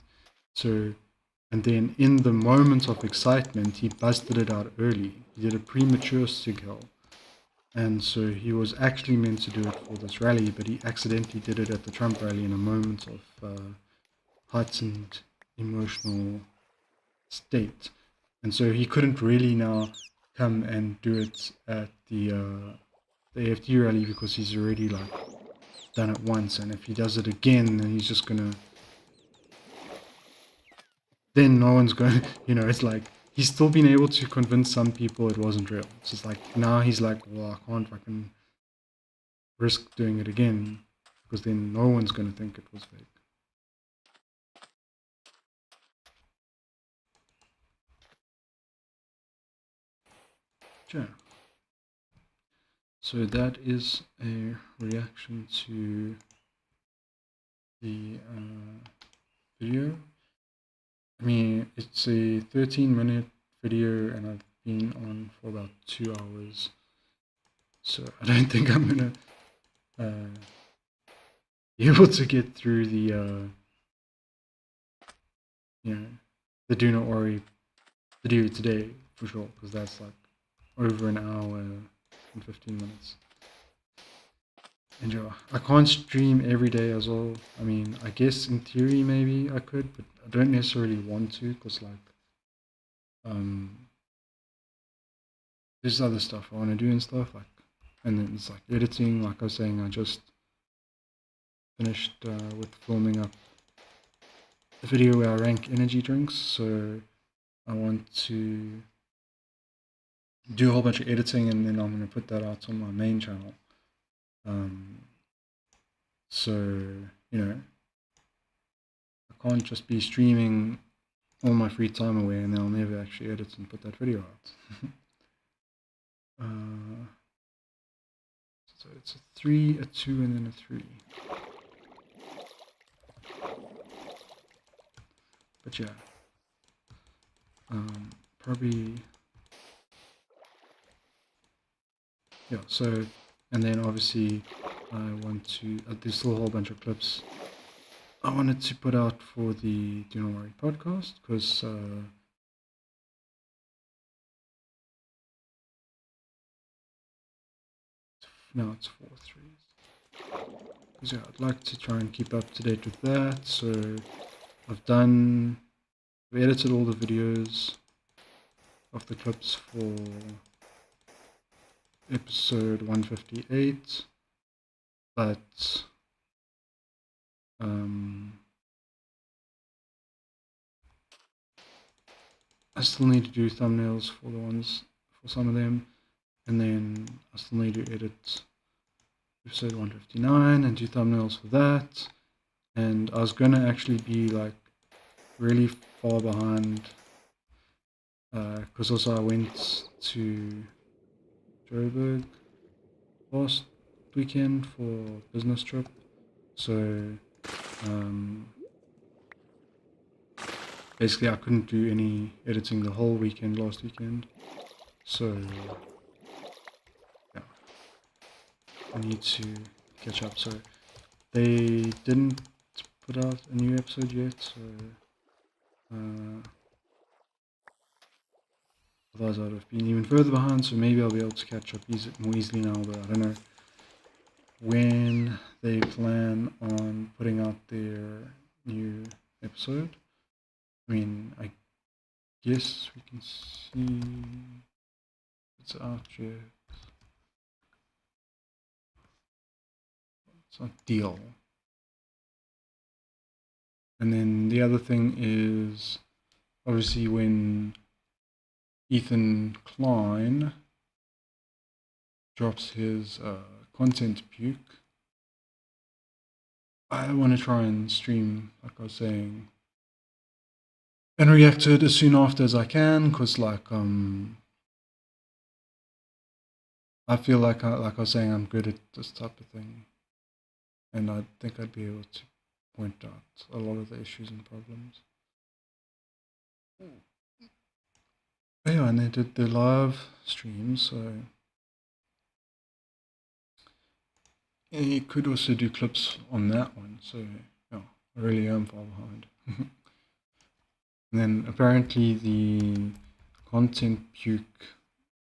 So, and then in the moment of excitement, he busted it out early. He did a premature signal. And so he was actually meant to do it for this rally, but he accidentally did it at the Trump rally in a moment of heightened emotional state. And so he couldn't really now come and do it at the AfD rally, because he's already like done it once, and if he does it again, then he's just gonna, then no one's going to, you know, it's like he's still been able to convince some people it wasn't real. It's just like now he's like, well, I can't fucking risk doing it again, because then no one's going to think it was fake. Sure. So that is a reaction to the video. I mean, it's a 13-minute video and I've been on for about 2 hours. So I don't think I'm gonna be able to get through the the do not worry video today for sure, because that's like over an hour and 15 minutes. And yeah, I can't stream every day as well. I mean, I guess in theory maybe I could, but I don't necessarily want to, because like there's other stuff I want to do and stuff, like, and then it's like editing. Like I was saying, I just finished with filming up the video where I rank energy drinks, so I want to do a whole bunch of editing, and then I'm going to put that out on my main channel. So, you know, I can't just be streaming all my free time away and then I'll never actually edit and put that video out. So it's a 3, a 2, and then a 3. But yeah, probably, yeah, so, and then obviously I want to, there's still a whole bunch of clips I wanted to put out for the Do Not Worry podcast, because now it's 4-3. Because yeah, I'd like to try and keep up to date with that. So I've edited all the videos of the clips for episode 158, but I still need to do thumbnails for some of them, and then I still need to edit episode 159 and do thumbnails for that. And I was gonna actually be like really far behind, because also I went to Joburg last weekend for a business trip, so basically I couldn't do any editing the whole weekend last weekend, so yeah, I need to catch up. So they didn't put out a new episode yet, so otherwise I'd have been even further behind, so maybe I'll be able to catch up more easily now, but I don't know when they plan on putting out their new episode. I mean, I guess we can see it's out yet. It's not deal. And then the other thing is, obviously, when Ethan Klein drops his content puke, I want to try and stream, like I was saying, and react to it as soon after as I can, because like I feel like I was saying, I'm good at this type of thing, and I think I'd be able to point out a lot of the issues and problems. But yeah, and they did the live stream, so yeah, you could also do clips on that one. So yeah, I really am far behind. And then apparently the content puke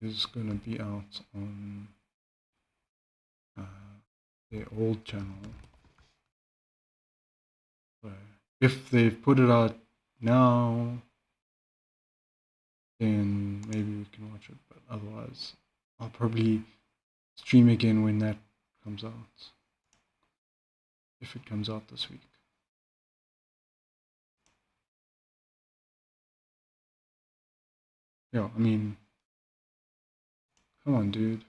is going to be out on their old channel. So if they've put it out now, then maybe we can watch it, but otherwise I'll probably stream again when that comes out, if it comes out this week. Yeah, I mean, come on, dude.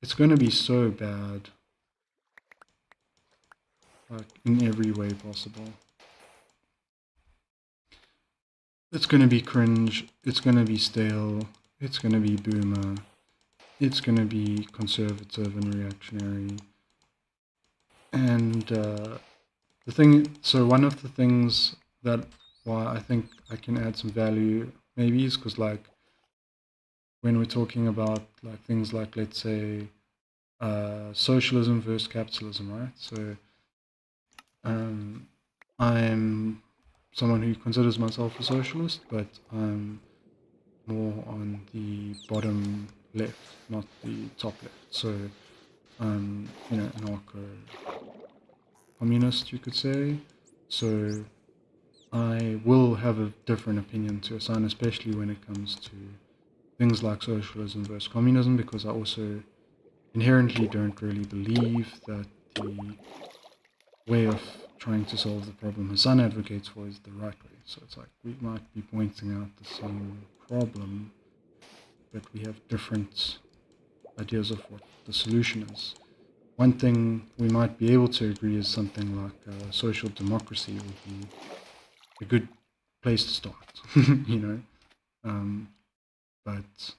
It's gonna be so bad, like in every way possible. it's going to be cringe, it's going to be stale, it's going to be boomer, it's going to be conservative and reactionary. And so one of the things that why I think I can add some value maybe is because like when we're talking about like things like, let's say, socialism versus capitalism, right? So I'm someone who considers myself a socialist, but I'm more on the bottom left, not the top left. So I'm, anarcho-communist, you could say. So I will have a different opinion to Hasan, especially when it comes to things like socialism versus communism, because I also inherently don't really believe that the way of trying to solve the problem Hasan advocates for is the right way. So it's like we might be pointing out the same problem, but we have different ideas of what the solution is. One thing we might be able to agree is something like social democracy would be a good place to start, you know. But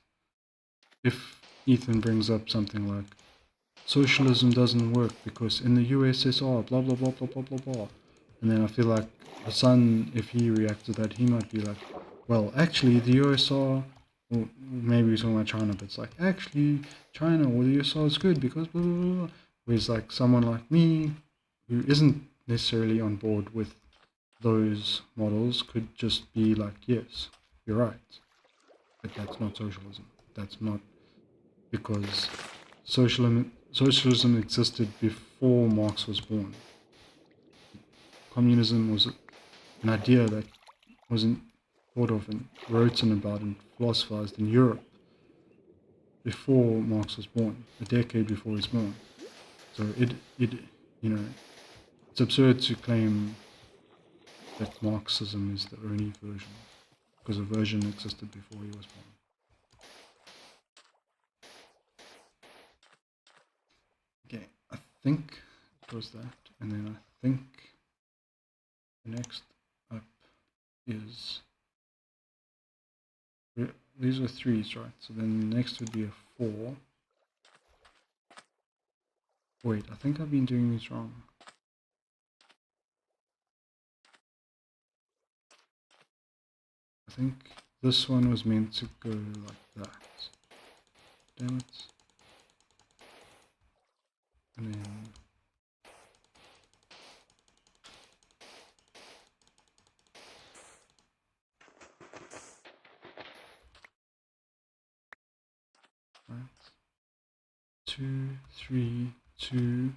if Ethan brings up something like socialism doesn't work because in the USSR, blah, blah, blah, blah, blah, blah, blah. And then I feel like Hasan, if he reacts to that, he might be like, well, actually, the USSR, or maybe he's talking about China, but it's like, actually, China or the USSR is good because blah, blah, blah. Whereas like someone like me, who isn't necessarily on board with those models, could just be like, yes, you're right. But that's not socialism. That's not because socialism existed before Marx was born. Communism was an idea that wasn't thought of and written about and philosophized in Europe before Marx was born, a decade before he was born. So it's absurd to claim that Marxism is the only version, because a version existed before he was born. Okay, I think it was that, and then I think the next up is, these are threes, right? So then the next would be a 4. Wait, I think I've been doing these wrong. I think this one was meant to go like that. Damn it. And then right. 2, 3, 2.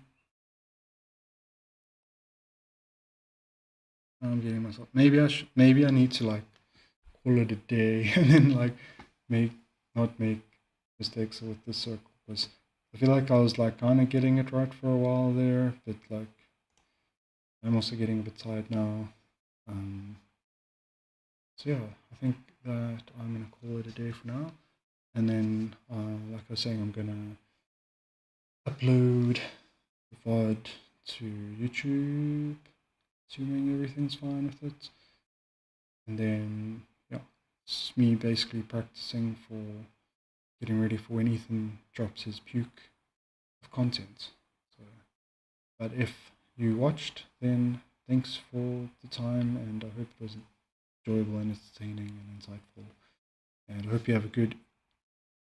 I'm getting myself. Maybe I need to like call it a day and then like not make mistakes with the circle, because I feel like I was like kind of getting it right for a while there, but like I'm also getting a bit tired now. So yeah, I think that I'm gonna call it a day for now, and then like I was saying, I'm gonna upload the VOD to YouTube, assuming everything's fine with it, and then yeah, it's me basically practicing for getting ready for when Ethan drops his puke of content. So, but if you watched, then thanks for the time, and I hope it was enjoyable and entertaining and insightful. And I hope you have a good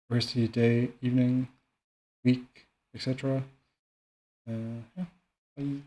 rest of your day, evening, week, etc. Yeah, bye.